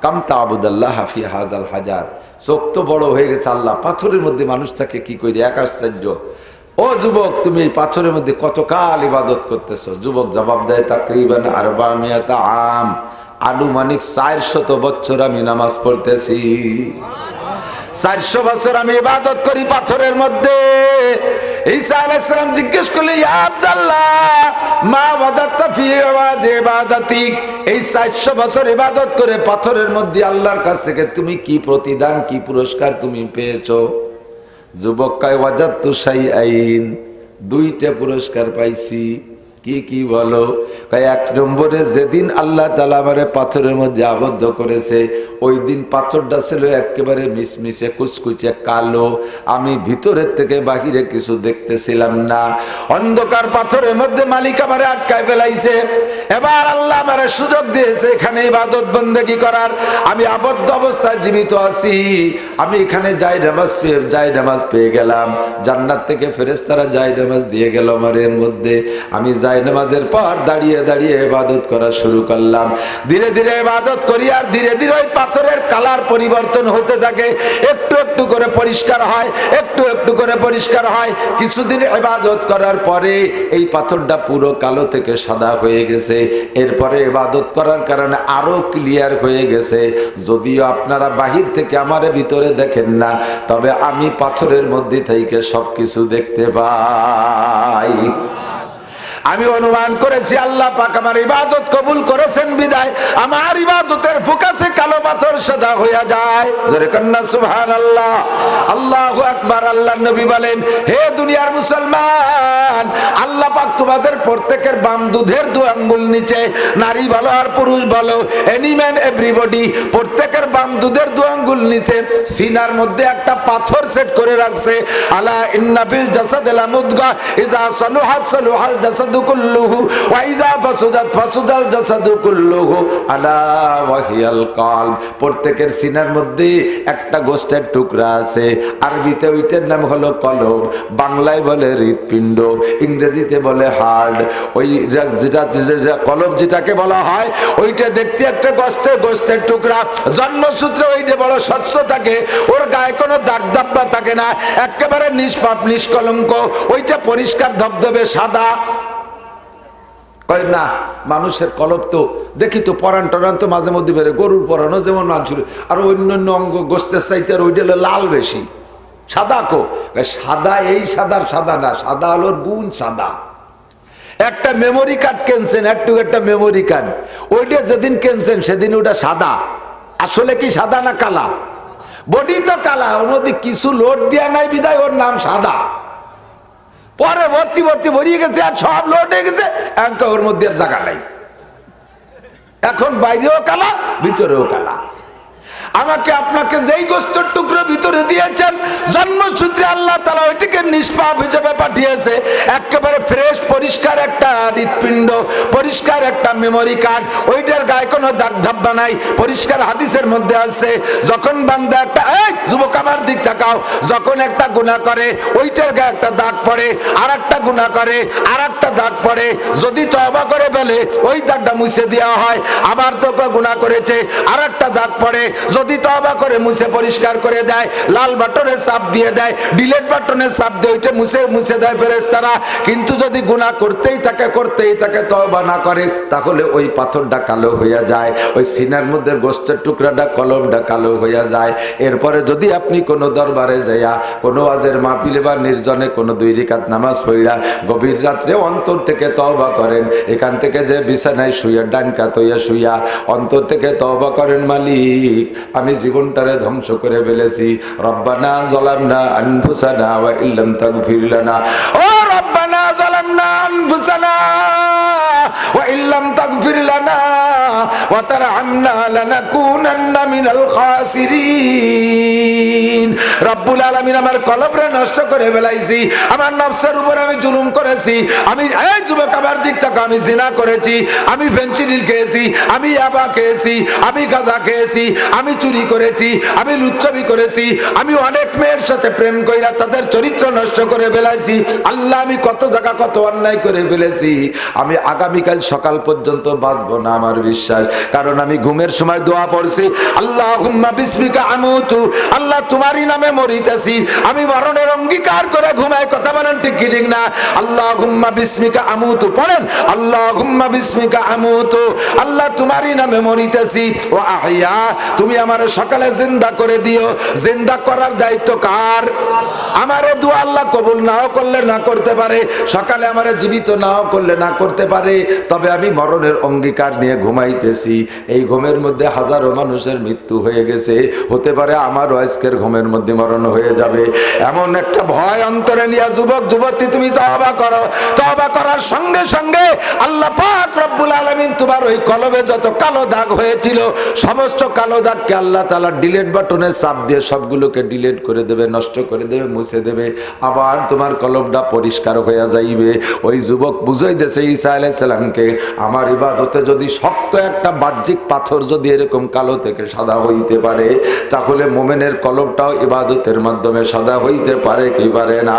Speaker 1: কাম তা'বুদাল্লাহ হাফি হাজাল হাজার। চোখ তো বড় হয়ে গেছে, আল্লাহ পাথরের মধ্যে মানুষটাকে কি করে, এক আশ্চর্য। ও যুবক, তুমি এই পাথরের মধ্যে কতকাল ইবাদত করতেছো? যুবক জবাব দেয়, তাকরিবান 400 আম, আনুমানিক 400 বছর আমি নামাজ পড়তেছি। 400 বছর আমি ইবাদত করি পাথরের মধ্যে। ঈসা আলাইহিস সালাম জিজ্ঞেস করলেন, ইয়া আব্দুল্লাহ মা ওয়াদাতা ফি ওয়াজ ইবাদাতিক, এই 400 বছর ইবাদত করে পাথরের মধ্যে আল্লাহর কাছ থেকে তুমি কি প্রতিদান, কি পুরস্কার তুমি পেয়েছো? যুবক কয়, ওয়াজাদতু শাইআইন, দুইটা পুরস্কার পাইছি। কি কি বলো? কয়, এক নম্বরে যেদিন আল্লাহ তাআলা আমারে পাথরের মধ্যে আবদ্ধ করেছে, ওই দিন পাথরটা ছিল একেবারে মিশমিশে কুচকুচে কালো, আমি ভিতরের থেকে বাহিরে কিছু দেখতেছিলাম না। অন্ধকার পাথরের মধ্যে মালিক আমারে আটকায় ফেলাইছে। এবার আল্লাহ আমারে সুযোগ দিয়েছে এখানে ইবাদত বন্দেগী করার। আমি আবদ্ধ অবস্থায় জীবিত আছি, আমি এখানে জায়নামাজ পেয়ে গেলাম। জান্নাত থেকে ফেরেশতারা জায়নামাজ দিয়ে গেল আমার এর মধ্যে। আমি জায়নামাজের পর দাঁড়িয়ে দাঁড়িয়ে ইবাদত করা শুরু করলাম। ধীরে ধীরে ইবাদত করি, আর ধীরে ধীরে ওই পাথরের কালার পরিবর্তন হতে থাকে। একটু একটু করে পরিষ্কার হয়, একটু একটু করে পরিষ্কার হয়। কিছুদিন ইবাদত করার পরে এই পাথরটা পুরো কালো থেকে সাদা হয়ে গেছে। এরপরে ইবাদত করার কারণে আরো ক্লিয়ার হয়ে গেছে। যদিও আপনারা বাহির থেকে আমারে ভিতরে দেখেন না, তবে আমি পাথরের মধ্যে থেকে সবকিছু দেখতে পাই। আমি অনুমান করেছি আল্লাহ পাক আমার ইবাদত কবুল করেছেন বিদায় আমার ইবাদতের ফোকাসে কালো পাথর সাদা হয়ে যায়। জোরে কন্না সুবহানাল্লাহ, আল্লাহু আকবার। আল্লাহর নবী বলেন, হে দুনিয়ার মুসলমান, আল্লাহ পাক তোমাদের প্রত্যেকের বাম দুধের 2 আঙ্গুল নিচে, নারী বলো আর পুরুষ বলো, এনি ম্যান এভরিবডি, প্রত্যেকের বাম দুধের 2 আঙ্গুল নিচে সিনার মধ্যে একটা পাথর সেট করে রাখছে। আলা ইন্না বিল জাসাদি লামুদগা ইযা সালুহাত সালুহাল জাসাদ কুল্লুহু ওয়া ইযা ফাসাদাত ফাসাদাল জাসাদু কুল্লুহু আলা ওয়া হিয়াল কলব। প্রত্যেকের সিনার মধ্যে একটা গোশতের টুকরা আছে। আরবিতে ওইটার নাম হলো কলব, বাংলায় বলে হৃৎপিণ্ড, ইংরেজিতে বলে হার্ট। ওই যেটা কলব যেটাকে বলা হয়, ওইটা দেখতে একটা গোশতের টুকরা। জন্মসূত্রে ওইটা বড় স্বচ্ছ থাকে, ওর গায়ে কোনো দাগ দাব্বা থাকে না, একেবারে নিষ্পাপ নিষ্কলঙ্ক। ওইটা পরিষ্কার ধবধবে সাদা। না, মানুষের কলব তো দেখি তো পরান টরান তো মাঝে মধ্যে বেড়ে, গরুর পরানো যেমন মানুষের, আর অন্যান্য অঙ্গ গোস্তের চাইতে আর ওইটা হলো লাল বেশি। সাদা সাদা, এই সাদার সাদা না, সাদা হলো গুণ সাদা। একটা মেমোরি কার্ড কিনছেন, একটা মেমোরি কার্ড, ওইটা যেদিন কিনছেন সেদিন ওটা সাদা। আসলে কি সাদা না কালা? বডি তো কালা, ওর মধ্যে কিছু লোড দেওয়া নাই বিদায় ওর নাম সাদা। পরে ভর্তি ভরিয়ে গেছে আর সব লোড হয়ে গেছে, ওর মধ্যে আর জায়গা নাই। এখন বাইরেও কালা, ভিতরেও কালা। আমাকে আপনাকে যেই গোস্তের টুকরো ভিতরে দিয়েছেন, জন্মসূত্রে আল্লাহ তাআলা ওইটিকে নিষ্পাপ হিসেবে পাঠিয়েছে। একেবারে ফ্রেশ পরিষ্কার একটা হৃৎপিণ্ড, পরিষ্কার একটা মেমোরি কার্ড, ওইটার গায়ে কোনো দাগ ধাব্বা নাই। পরিষ্কার হাদিসের মধ্যে আছে, যখন বান্দা একটা, যুবক আমার দিক তাকাও, যখন একটা গুনাহ করে ওইটার গায়ে একটা দাগ পড়ে, আর একটা গুনাহ করে আর একটা দাগ পড়ে, যদি তওবা করে ফেলে ওই দাগটা মুছে দেওয়া হয়। আবার তো গুনাহ করেছে আর একটা দাগ পড়ে, যদি তওবা করে মুছে পরিষ্কার করে দেয়, লাল বাটনে চাপ দিয়ে দেয়, ডিলিট বাটনে চাপ দিয়ে ওইটা মুছে দেয় ফেরেশতারা। কিন্তু যদি গুনাহ করতেই থাকে তওবা না করে, তাহলে ওই পাথরটা কালো হয়ে যায়, ওই সিনার মধ্যে গোশতের টুকরাটা কলমটা কালো হয়ে যায়। এরপরে যদি আপনি কোনো দরবারে যাইয়া কোনো ওয়াজের মাহফিলে বা নির্জনে কোনো 2 রাকাত নামাজ পড়া গভীর রাত্রে অন্তর থেকে তওবা করেন, এখান থেকে যে বিছানায় শুয়ে ডান কাত হইয়া শুইয়া অন্তর থেকে তওবা করেন, মালিক আমি জীবনটারে ধ্বংস করে ফেলেছি, রব্বানা যালামনা আনফুসানা ওয়া ইল্লাম তাগফির লানা, ও রব্বানা যালামনা আনফুসানা ওয়া ইল্লাম তাগফির লানা ওয়া তারহামনা লানাকুনান্না মিনাল খাসিরিন। রব্বুল আলামিন আমার কলবরে নষ্ট করে ফেলাইছি, আমার নফসের উপর আমি জুলুম করেছি, আমি এই যুবক আমার দিক থেকে আমি জিনা করেছি, আমি ফেনসিডিল খেয়েছি, আমি ইয়াবা খেয়েছি, আমি গাঁজা খেয়েছি, আমি চুরি করেছি, আমি লুচ্ছবি করেছি, আমি অনেক মেয়ের সাথে প্রেম কইরা তাদের চরিত্র নষ্ট করে ফেলাইছি। আল্লাহ আমি কত জায়গা কত অন্যায় করে ফেলেছি, আমি আগামীকাল সকাল পর্যন্ত বাঁচবো না আমার বিশ্বাস, কারণ আমি ঘুমের সময় দোয়া পড়ছি, আল্লাহুম্মা বিসমিকা আমুতু, আল্লাহ তোমারই নামে মরিতেছি, আমি মরণের অঙ্গীকার করে ঘুমাই। কথা বলেন ঠিক কি ঠিক না? আল্লাহুম্মা বিসমিকা আমুতু পড়েন, আল্লাহুম্মা বিসমিকা আমুতু, আল্লাহ তোমারই নামে মরিতেছি, ও আহইয়া তুমি আমারে সকালে জিন্দা করে দিও। জিন্দা করার দায়িত্ব কার? আমারে দোয়া আল্লাহ কবুল নাও করলে না করতে পারে, সকালে আমারে জীবিত নাও করলে না করতে পারে, তবে আমি মরণের অঙ্গীকার নিয়ে ঘুমাইতেছি। এই ঘুমের মধ্যে হাজারো মানুষের মৃত্যু হয়ে গেছে, হতে পারে আমারও আজকের ঘুমের মধ্যে মরণ হয়ে যাবে, এমন একটা ভয় অন্তরে নিয়ে যুবক যুবতী তুমি তওবা করো। তওবা করার সঙ্গে সঙ্গে আল্লাহ পাক রব্বুল আলামিন তোমার ওই কলবে যত কালো দাগ হয়েছিল সমস্ত কালো দাগকে আল্লাহ তাআলা ডিলিট বাটনে চাপ দিয়ে সবগুলোকে ডিলিট করে দেবে, নষ্ট করে দেবে, মুছে দেবে, আবার তোমার কলবটা পরিষ্কার হয়ে যাইবে। ওই যুবক বুঝাইতেছে ঈসা আলাইহিস সালামকে, আমার ইবাদতে যদি শক্ত একটা বাহ্যিক পাথর যদি এরকম কালো থেকে সাদা হইতে পারে, তাহলে মোমেনের কলবটাও ইবাদতের মাধ্যমে সাদা হইতে পারে কি পারে না?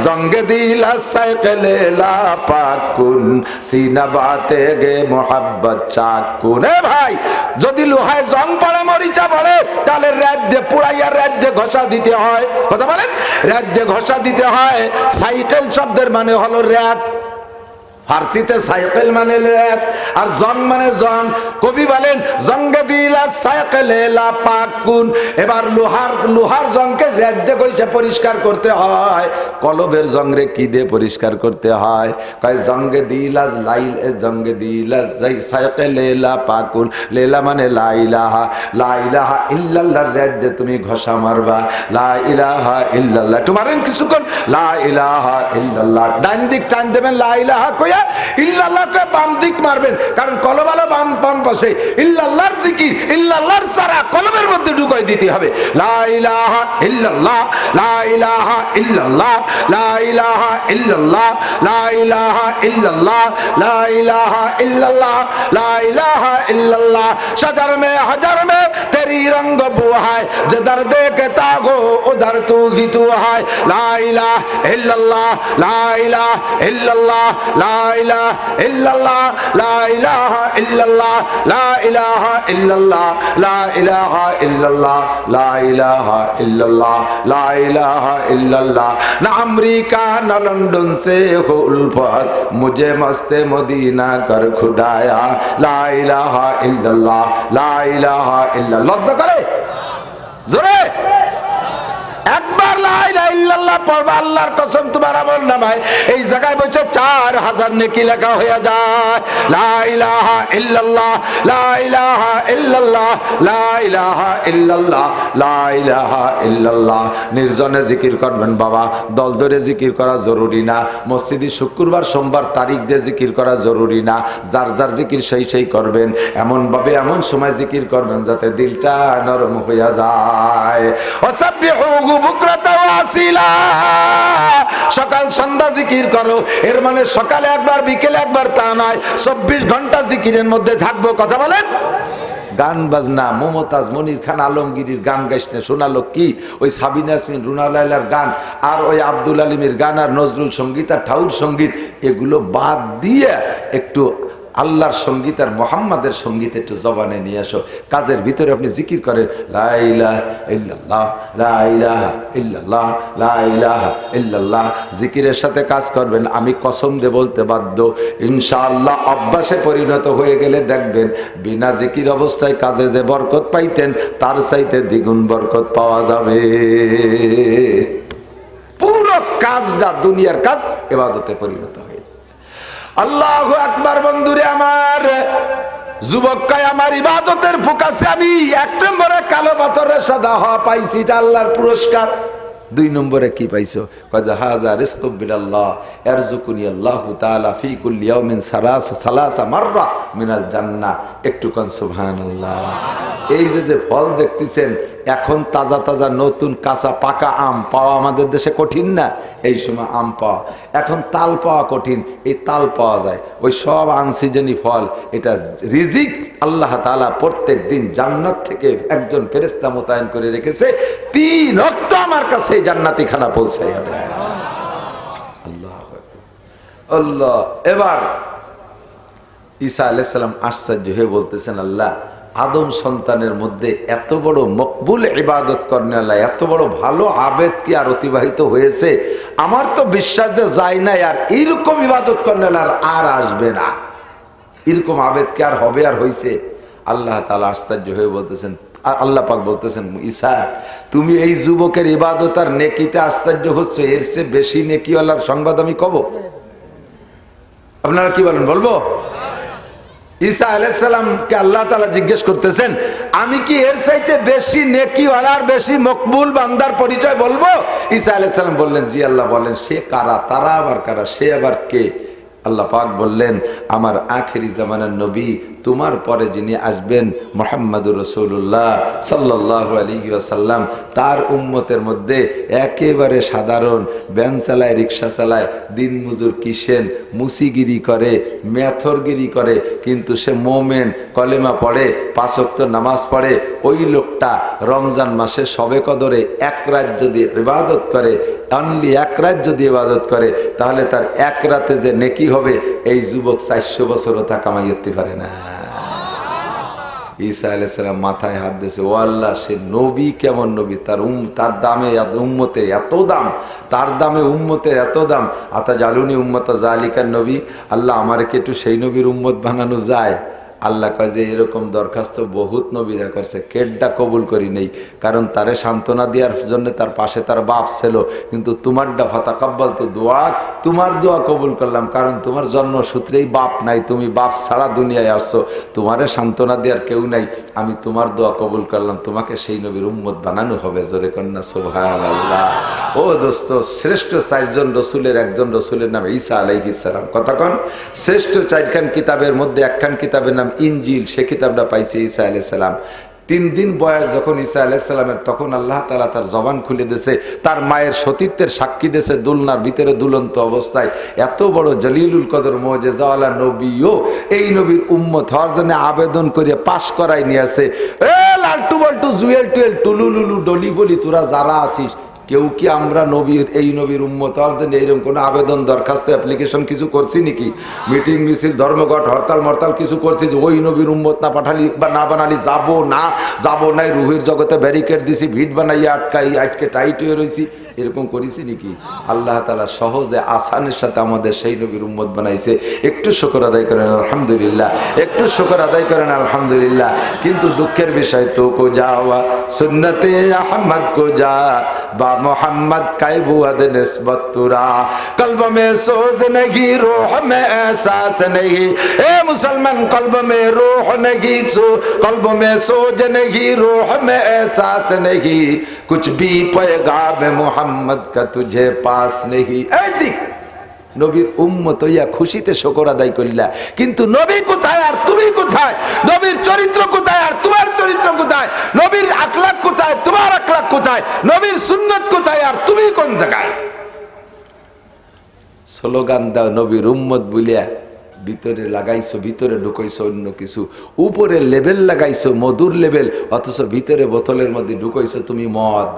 Speaker 1: জঙ্গে দিল সাইকেলে লা পাকুন সিনা বাতে গে মোহাব্বত চাকুন। এ ভাই, যদি লোহায় জং পড়ে মরিচা পড়ে, তাহলে রাত দিয়ে পুড়াইয়া রাত দিয়ে ঘষা দিতে হয়। কথা বলেন, রাত দিয়ে ঘষা দিতে হয়। সাইকেল শব্দের মানে হলো রাত, ফার্সিতে সাইকেল মানে রাত, আর জং মানে জং। কবি বলেন জঙ্গে দিলা সাইকেলে লা পাকুন। এবার লোহার জংকে রাত দিয়ে কইছে পরিষ্কার করতে হয়, কলবের জংরে কি দিয়ে পরিষ্কার করতে হয়? কয় জঙ্গে দিলা লাইল, জঙ্গে দিলা সাইকেলে লা পাকুন। লেলা মানে লা ইলাহা, লা ইলাহা ইল্লাল্লাহ, রাত দিয়ে তুমি ঘষা মারবা, লা ইলাহা ইল্লাল্লাহ। তোমারেন কিছুক্ষণ লা ইলাহা ইল্লাল্লাহ, ডান দিক টান দেবেন, লা ইলাহা কইয়া ইল্লাল্লাহকে বাম দিক মারবেন, কারণ কলবালা বাম পাশে। ইল্লাল্লাহর জিকির, ইল্লাল্লাহর সারা কলবের মধ্যে ঢুকাই দিতে হবে। লা ইলাহা ইল্লাল্লাহ, লা ইলাহা ইল্লাল্লাহ, লা ইলাহা ইল্লাল্লাহ, লা ইলাহা ইল্লাল্লাহ, লা ইলাহা ইল্লাল্লাহ, লা ইলাহা ইল্লাল্লাহ। शजर में हजर में तेरी रंग बू है, जिधर देखता हो उधर तू ही तू है। ला इलाहा इल्लल्लाह, ला इलाहा इल्लल्लाह, ला इलाहा इल्लल्लाह, ला इलाहा इल्लल्लाह, ला इलाहा इल्लल्लाह, ला इलाहा इल्लल्लाह, ला इलाहा इल्लल्लाह, ला इलाहा इल्लल्लाह। ना अमेरिका ना लंदन से हो उल्फत, मुझे मस्ते मदीना कर खुदाया। ला इलाहा इल्लल्लाह, ला इलाहा इल्लल्लाह। লজ্জা করে জোরে একবার লা ইলাহা ইল্লাল্লাহ পড়বা, আল্লাহর কসম তোমার আমলনামায় এই জায়গায় বসে 4000 নেকি লেখা হয়ে যায়। লা ইলাহা ইল্লাল্লাহ, লা ইলাহা ইল্লাল্লাহ, লা ইলাহা ইল্লাল্লাহ, লা ইলাহা ইল্লাল্লাহ। নির্জনে জিকির করবেন বাবা, দল ধরে জিকির করা জরুরি না। মসজিদে শুক্রবার সোমবার তারিখ দিয়ে জিকির করা জরুরি না। যার যার জিকির সেই করবেন, এমন ভাবে এমন সময় জিকির করবেন যাতে দিলটা নরম হয়ে যায়। ওয়াসাব্বিহুহু বুকরাতা ওয়া আসিলা, সকাল সন্ধ্যা জিকির করো। এর মানে সকালে একবার বিকেলে একবার তা নয়, 24 ঘন্টা জিকিরের মধ্যে থাকবো। কথা বলেন। গান বাজনা, মমতাজ মনির খান আলমগীরের গান গাইতে শোনালো কি? ওই সাবিনা ইয়াসমিন, রুনা লায়লার গান, আর ওই আব্দুল আলিমের গান, আর নজরুল সঙ্গীত, আর ঠাউর সঙ্গীত, এগুলো বাদ দিয়ে একটু আল্লাহর সঙ্গীত আর মোহাম্মদের সঙ্গীত একটু জবানে নিয়ে আসো। কাজের ভিতরে আপনি জিকির করেন, লা ইলাহা ইল্লাল্লাহ, লা ইলাহা ইল্লাল্লাহ, লা ইলাহা ইল্লাল্লাহ। জিকিরের সাথে কাজ করবেন। আমি কসম দিয়ে বলতে বাধ্য, ইনশাআল্লাহ অভ্যাসে পরিণত হয়ে গেলে দেখবেন বিনা জিকির অবস্থায় কাজে যে বরকত পাইতেন তার চাইতে দ্বিগুণ বরকত পাওয়া যাবে। পুরো কাজটা দুনিয়ার কাজ ইবাদতে পরিণত হয়ে। আল্লাহু আকবার। বন্ধুরে আমার, যুবককায় আমার ইবাদতের ফোকাসে আমি 1 নম্বরে কালো পাথরের সাদা হওয়া পাইছি, এটা আল্লাহর পুরস্কার। 2 নম্বরে কি পাইছো? কাজা হাযা রিজকু বিনাল্লাহ ইয়ারযুকুনি আল্লাহু তাআলা ফি কুল্লি ইয়াউমিন সালাসা মাররা মিনাল জান্নাহ। একটু কোন সুবহানাল্লাহ। এই যে ফল দেখতেছেন, এখন তাজা তাজা নতুন কাঁচা পাকা আম পাওয়া আমাদের দেশে কঠিন না? এই সময় আম পাওয়া, এখন তাল পাওয়া কঠিন, এই তাল পাওয়া যায়। ওই সব আনসিজনি ফল, এটা রিজিক আল্লাহ তাআলা প্রত্যেক দিন জান্নাত থেকে একজন ফেরেশতা মোতায়েন করে রেখেছে, 3 ওয়াক্ত আমার কাছে জান্নাতি খানা পৌঁছাইয়া দেয়। আল্লাহ আল্লাহ। এবার ঈসা আলাইহিস সালাম আশ্চর্য হয়ে বলতেছেন, আল্লাহ, আদম সন্তানের মধ্যে এত বড় মকবুল ইবাদত করনেওয়ালা, এত বড় ভালো আবেদ কি আর অতিবাহিত হয়েছে? আমার তো বিশ্বাস যে যায় না আর এইরকম ইবাদত করনেওয়ালা আর আসবে না, এরকম আবেদ কি আর হবে আর হয়েছে? আল্লাহ তাআলা আশ্চর্য হয়ে বলতেছেন, আল্লাহ পাক বলতেছেন, ঈসা, তুমি এই যুবকের ইবাদত আর নেকিতে আশ্চর্য হচ্ছে, এর চেয়ে বেশি নেকিওয়ালার সংবাদ আমি কব? আপনারা কি বলেন, বলবো? ঈসা আলাইহিস সালামকে আল্লাহ তাআলা জিজ্ঞেস করতেছেন, আমি কি এর চাইতে বেশি নেকিওয়ালা আর বেশি মকবুল বান্দার পরিচয় বলবো? ঈসা আলাইহিস সালাম বললেন, জি আল্লাহ বলেন। সে কারা? তারা আবার কারা? সে আবার কে? আল্লাহ পাক বললেন, আমার আখেরি জামানার নবী, তোমার পরে যিনি আসবেন মুহাম্মদুর রাসূলুল্লাহ সাল্লাল্লাহু আলাইহি ওয়াসাল্লাম, তার উম্মতের মধ্যে একেবারে সাধারণ, ভ্যান চালায়, রিক্সা চালায়, দিন মজুর, কিসেন, মুসিগিরি করে, মেথরগিরি করে, কিন্তু সে মোমেন, কলেমা পড়ে, 5 ওয়াক্ত নামাজ পড়ে। ওই লোকটা রমজান মাসে শবে কদরে 1 রাত যদি ইবাদত করে, অনলি 1 রাত যদি ইবাদত করে, তাহলে তার 1 রাতে যে নেকি হবে, এই যুবক 400 বছরও তা কামাই করতে পারে না। ঈসা আলাইহিস সালাম মাথায় হাত দিয়েছে, ও আল্লাহ, সে নবী কেমন নবী? তার দামে উম্মতের এত দাম, তার দামে উম্মতের এত দাম। আতাজালুনি উম্মতা জালিকার নবী, আল্লাহ আমার কি একটু সেই নবীর উম্মত বানানো যায়? আল্লাহ কয় যে এরকম দরখাস্ত বহুত নবীরা করছে, কেডটা কবুল করি নেই, কারণ তারে সান্ত্বনা দেওয়ার জন্য তার পাশে তার বাপ ছিল, কিন্তু তোমারটা ফাতাকাব্বাল তো দোয়া, তোমার দোয়া কবুল করলাম, কারণ তোমার জন্মসূত্রেই বাপ নাই, তুমি বাপ ছাড়া দুনিয়ায় আসছো, তোমারে সান্ত্বনা দেওয়ার কেউ নাই, আমি তোমার দোয়া কবুল করলাম, তোমাকে সেই নবীর উম্মত বানানো হবে। জোরে কন্যা সুবহানাল্লাহ। ও দোস্ত, শ্রেষ্ঠ 4 জন রসুলের একজন রসুলের নাম ঈসা আলাইহিস সালাম। কতক্ষণ? শ্রেষ্ঠ 4খান কিতাবের মধ্যে 1খান কিতাবের নাম ইনজিল, সে কিতাবটা পাইছে ঈসা আলাইহিস সালাম। 3 দিন বয়স যখন ঈসা আলাইহিস সালামের, তখন আল্লাহ তাআলা তার জবান খুলে দিয়েছে, তার মায়ের সতীত্বের সাক্ষী দিয়েছে, দুলনার ভিতরে দুলন্ত অবস্থায়। এত বড় জলিলুল কদর মুজিজাওয়ালা নবীও এই নবীর উম্মত হওয়ার জন্য আবেদন করে পাশ করাই নিয়ে আসে। এ লালটু বল্টু, জুয়েল টুয়েল, টুলুলুলু, ডলি বলি, তোরা যারা আসিস, কেউ কি আমরা নবীর, এই নবীর উম্মত হওয়ার জন্য এইরকম কোনো আবেদন, দরখাস্ত, অ্যাপ্লিকেশন কিছু করছি নাকি? মিটিং মিছিল, ধর্মঘট, হরতাল মরতাল কিছু করছি যে ওই নবীর উম্মত না পাঠালি বা না বানালি যাবো না, যাবো নাই, রুহের জগতে ব্যারিকেড দিছি, ভিট বানাইয়া আটকে টাইট হয়ে রয়েছি, এরকম করেছি নাকি? আল্লাহ তাআলা সহজে আসানের সাথে আমাদের সেই নবীর উম্মত বানাইছে। একটু শুকর আদায় করেন আলহামদুলিল্লাহ, একটু শুকর আদায় করেন আলহামদুলিল্লাহ। কিন্তু দুঃখের বিষয়, তো কো যাওয়া সুন্নতে আহমদ কো যা বা मोहम्मद कैबुअद निस्बत तुरा कल्ब में सोज नहीं रूह में एहसास नहीं। ए मुसलमान, कल्ब में रूह नहीं, कल्ब में सोज नहीं, रूह में एहसास नहीं, कुछ भी पैगाम मोहम्मद का तुझे पास नहीं। ए दिख নবীর উম্মত হইয়া খুশিতে শুকর আদায় করিলা, কিন্তু নবী কোথায় আর তুমি কোথায়? নবীর চরিত্র কোথায় আর তোমার চরিত্র কোথায়? নবীর আখলাক কোথায়, তোমার আখলাক কোথায়? নবীর সুন্নাত কোথায় আর তুমি কোন জায়গায়? স্লোগান দাও নবীর উম্মত বলিয়া, ভিতরে লাগাইছো, ভিতরে ঢুকাইছো অন্য কিছু, উপরে লেবেল লাগাইছো মধুর লেবেল, অথচ ভিতরে বোতলের মধ্যে ঢুকাইছো তুমি মদ।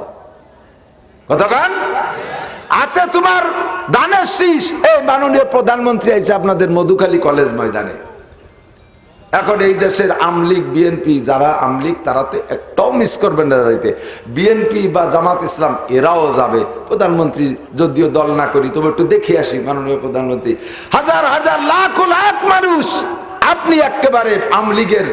Speaker 1: কতক্ষণ? আতে তোমার দানের শীষ। এই মাননীয় প্রধানমন্ত্রী আইছে আপনাদের মধুখালী কলেজ ময়দানে, এখন এই দেশের আমলিগ বিএনপি যারা আমলিগ তারা তো একটাও মিস করবেন না যাইতে। বিএনপি বা জামাত ইসলাম এরাও যাবে। প্রধানমন্ত্রী যদিও দল না করি তবে একটু দেখে আসি মাননীয় প্রধানমন্ত্রী, হাজার হাজার লাখ লাখ মানুষ। আপনি একেবারে আমলিগের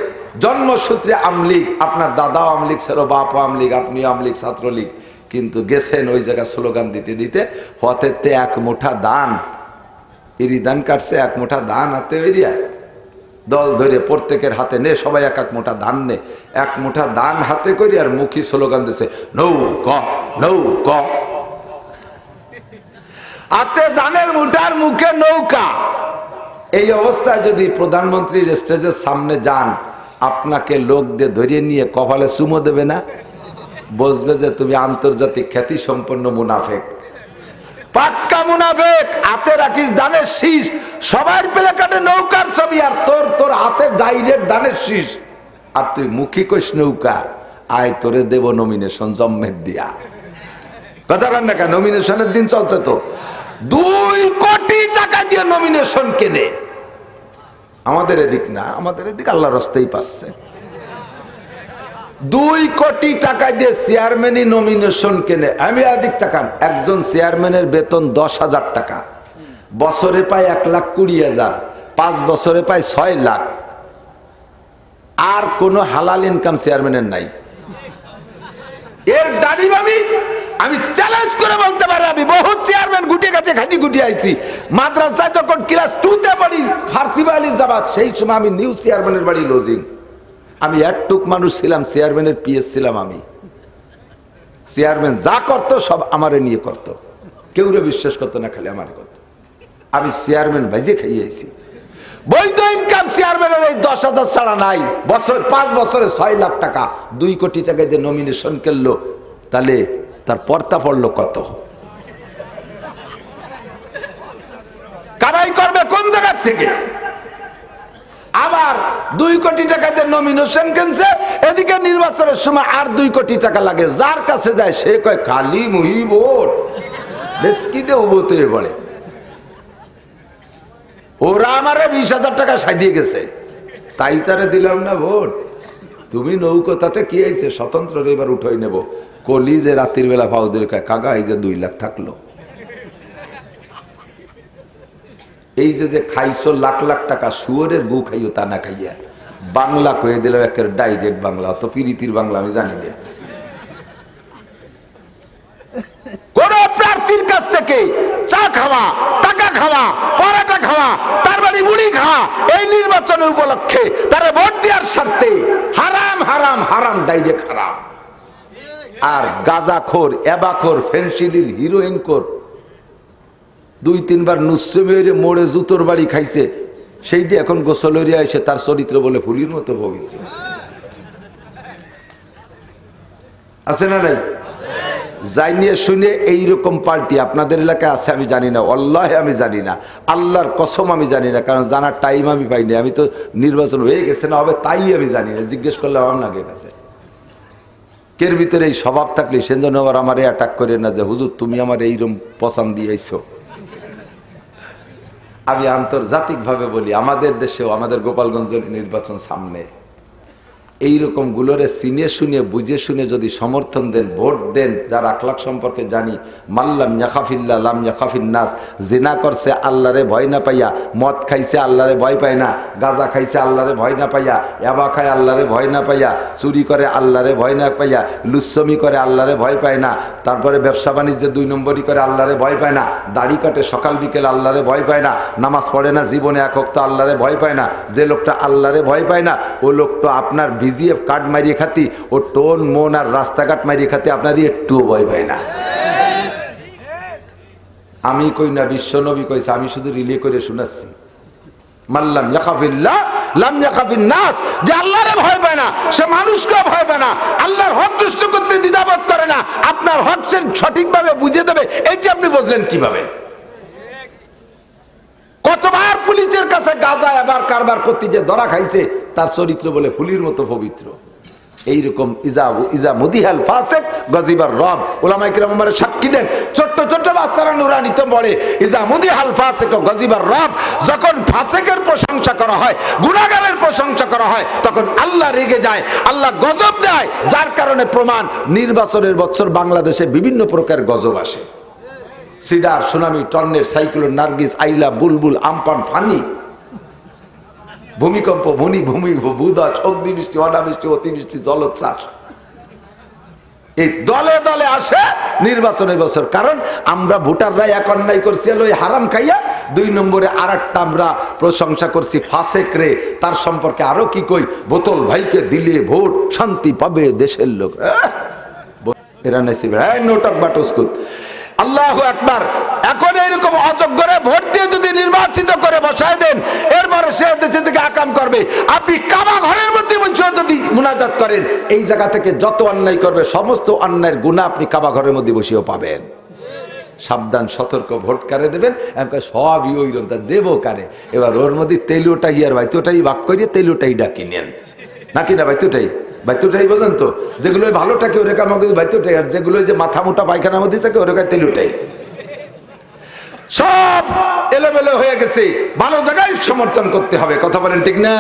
Speaker 1: জন্মসূত্রে আমলিগ, আপনার দাদাও আমলিগ ছিল, বাপও আমলিগ, আপনিও আমলিগ, ছাত্রলীগ, কিন্তু গেছেন ওই জায়গায় স্লোগান দিতে দিতে হতেতে এক মুঠা দান, এরি দান কাটছে, এক মুঠা দান হাতে বেরিয়া দল ধরে প্রত্যেকের হাতে নে, সবাই এক এক মুঠা ধান নে, এক মুঠা দান হাতে করি আর মুখী স্লোগান দিছে নৌকা নৌকা। হাতে দানের মুঠার মুখে নৌকা। এই অবস্থায় যদি প্রধানমন্ত্রীর স্টেজের সামনে যান, আপনাকে লোক দিয়ে ধরিয়ে নিয়ে কপালে চুমো দেবে না? বুঝবে যে তুমি আন্তর্জাতিক খ্যাতি সম্পন্ন মুনাফেক, পাক্কা মুনাফেক। হাতে রাখিস দানের শীষ, সবার পেলে কাটে নৌকার ছবি, আর তোর হাতে ডাইরেক্ট দানের শীষ, আর তুই মুখী কইস নৌকা। আয় তোরে দেব নমিনেশন জম্মের দিয়া। কথা কন না কেন? নমিনেশনের দিন চলছে তো, 2 কোটি টাকা দিয়ে নমিনেশন কেনে। আমাদের এদিক না, আমাদের এদিক আল্লাহর রাস্তায় পাচ্ছে। 2 কোটি টাকা দিয়ে চেয়ারম্যানই নমিনেশন কেনে। আমি এদিক তাকান, একজন চেয়ারম্যানের বেতন 10,000 টাকা, বছরে পায় 1,20,000, 5 বছরে পায় 6 লাখ। আর কোনো হালাল ইনকাম চেয়ারম্যানের নাই। এর দাড়ি আমি চ্যালেঞ্জ করে বলতে পারি, আমি বহু চেয়ারম্যান গুটিয়ে কাছে খাটি গুটিয়ে আইছি। মাদ্রাসায় যখন ক্লাস 2তে পড়ি, ফার্সি বাড়ি যাবা, সেই সময় আমি নিউ চেয়ারম্যানের বাড়ি লজিং। আমি একটুক মানুষ ছিলাম, চেয়ারম্যানের পিএস ছিলাম আমি। চেয়ারম্যান যা করতো সব আমারে নিয়ে করতো, কেউ বিশ্বাস করতো না, খালি আমারে করতো। আমি চেয়ারম্যান ভাইজে খাইয়েছি। বৈধ ইনকাম চেয়ারম্যানের এই 10,000 ছাড়া নাই। বছর 5 বছরে 6 লাখ টাকা, 2 কোটি টাকা দিয়ে নমিনেশন করলো, তাহলে তার পর্তা পড়লো কত? কামাই করবে কোন জায়গার থেকে? আবার 2 কোটি টাকা দিয়ে নমিনেশন কিনছে, এদিকে নির্বাচনের সময় আর 2 কোটি টাকা লাগে। যার কাছে যায় সে কয় খালি মুহি ভোট, বেশকিতে উবতে পড়ে। ওরা আমারে 20,000 টাকা সাজিয়ে গেছে, তাই তারে দিলাম না ভোট। তুমি নৌকো তাতে কি হয়েছে, স্বতন্ত্র এবার উঠাই নেব। কলি যে রাতের বেলা ফাউদের কাকা এই যে 2 লাখ থাকলো, এই যে খাইছো লাখ লাখ টাকা, শুয়োরের গু খাইও তা না খাইয়া বাংলা কয়ে দিলাম, একের ডাইরেক্ট বাংলা, অত পিরিতির বাংলা আমি জানি না। কোন প্রার্থীর কাছ থেকে চা খাওয়া, টাকা খাওয়া, পরাটা খাওয়া, তার বাড়ি মুড়ি খাওয়া, এই নির্বাচনের উপলক্ষে তারা ভোট দেওয়ার স্বার্থে হারাম হারাম হারাম, ডাইরেক্ট হারাম। আর গাঁজাখোর, এবাখোর, ফেন্সিডিল, হিরোইন খোর 2-3 বার নুসে মেরে মোড়ে জুতোর বাড়ি খাইছে, সেইটি এখন গোসলরিয়া এসে তার চরিত্র বলে ফুলির মতো পবিত্র। আছে না নাই? যাই নিয়ে শুনে এইরকম পার্টি আপনাদের এলাকায় আছে আমি জানি না, আল্লাহ আমি জানি না, আল্লাহর কসম আমি জানি না, কারণ জানার টাইম আমি পাইনি। আমি তো নির্বাচন হয়ে গেছে না হবে তাই আমি জানি না, জিজ্ঞেস করলে আপনাকে কাছে। কের ভিতরে এই স্বভাব থাকলে সেজন্য আবার আমার অ্যাটাক করে না যে হুজুর তুমি আমার এইরকম পছন্দ দিয়েছো। আমি আন্তর্জাতিকভাবে বলি, আমাদের দেশেও, আমাদের গোপালগঞ্জ নির্বাচন সামনে, এইরকম গুলোরে চিনে শুনে বুঝে শুনে যদি সমর্থন দেন, ভোট দেন, যার আখলাক সম্পর্কে জানি, মাল্লাম ইয়াখাফিল্লাহ লাম ইয়াখাফিন নাস, জিনা করছে আল্লাহরে ভয় না পাইয়া, মদ খাইছে আল্লাহরে ভয় পায় না, গাঁজা খাইছে আল্লাহরে ভয় না পাইয়া, এবা খায় আল্লাহরে ভয় না পাইয়া, চুরি করে আল্লাহরে ভয় না পাইয়া, লুচ্ছমি করে আল্লাহরে ভয় পায় না, তারপরে ব্যবসা বাণিজ্যে 2 নম্বরই করে আল্লাহরে ভয় পায় না, দাড়ি কাটে সকাল বিকেল আল্লাহরে ভয় পায় না, নামাজ পড়ে না জীবনে 1 ওয়াক্ত আল্লাহরে ভয় পায় না। যে লোকটা আল্লাহরে ভয় পায় না, ও লোকটা আপনার বিজিএফ কার্ড মারিয়ে খাতি, ও টোন মন আর রাস্তাঘাট মারিয়ে খাতি আপনারই একটুও ভয় পায় না। আমি কই না, বিশ্ব নবী কইছে, আমি শুধু রিলে করে শোনাচ্ছি। মাল্লাম ইয়াখাফিল্লাহ লাম ইয়াখাফিন নাস, যে আল্লাহরে ভয় পায় না সে মানুষকে ভয় পায় না, আল্লাহর হক দুষ্ট করতে দ্বিধাবোধ করে না, আপনার হক সঠিকভাবে বুঝে দেবে। এই যে আপনি বুঝলেন কিভাবে? কতবার পুলিশের কাছে গাঁজা এবার কারবার করতে যে ধরা খাইছে, তার চরিত্র বলে ফুলির মতো পবিত্র। এইরকম ইজা মুদিহাল ফাসিক গজিবার রব, উলামায়ে কিরাম আমারে সাক্ষী দেন। ছোট্ট ছোট্ট বাচ্চা কাউসার নুরানিতে বলে ইজা মুদিহাল ফাসিক গজিবার রব, যখন ফাসিকের প্রশংসা করা হয়, গুনাহগারের প্রশংসা করা হয়, তখন আল্লাহ রেগে যায়, আল্লাহ গজব দেয়। যার কারণে প্রমাণ, নির্বাচনের বছর বাংলাদেশে বিভিন্ন প্রকার গজব আসে। সিডার, সুনামি, টর্নেট, সাইক্লোন, নার্গিস, আইলা, বুলবুল, আমপান, ফানি, ভূমিকম্প, ভূমি, ভূধস, অগ্নিবৃষ্টি, অনাবৃষ্টি, অতিবৃষ্টি, জলোচ্ছ্বাস, এই দলে দলে আসে নির্বাচনের বছর। কারণ আমরা ভোটাররা এক অন্যায় করছি ওই হারাম খাইয়া, 2 নম্বরে আর একটা আমরা প্রশংসা করছি ফাসেক রে, তার সম্পর্কে আরো কি কই, বোতল ভাইকে দিলে ভোট শান্তি পাবে দেশের লোক। এরা নাইসিব, হ্যাঁ নোটক বাটস্কুত। আল্লাহু আকবার। এখন এরকম অযোগ্যরে ভোট দিয়ে যদি নির্বাচিত করে বসায় দেন, এরপরে সে দেশে থেকে আকাম করবে। আপনি কাবা ঘরের মধ্যে যদি মুনাজাত করেন, এই জায়গা থেকে যত অন্যায় করবে সমস্ত অন্যায়ের গুনাহ আপনি কাবা ঘরের মধ্যে বসেও পাবেন। সাবধান, সতর্ক, ভোট কারে দেবেন, সবই ওই রকম দেবো কারে। এবার ওর মধ্যে তেলুটাই আর বাইতুটাই ভাগ করিয়ে তেলুটাই ডাকি নেন, নাকি না বাইতুটাই বাইতুটাই বোঝেন তো, যেগুলো ভালো থাকে ওরেকা মগজ বাইতুটাই, আর যেগুলো যে মাথা মোটা পায়খানার মধ্যে থাকে ওরেকা তেলুটাই। সব এলোমেলো হয়ে গেছে, ভালো জায়গায় সমর্থন করতে হবে। কথা বলেন ঠিক না?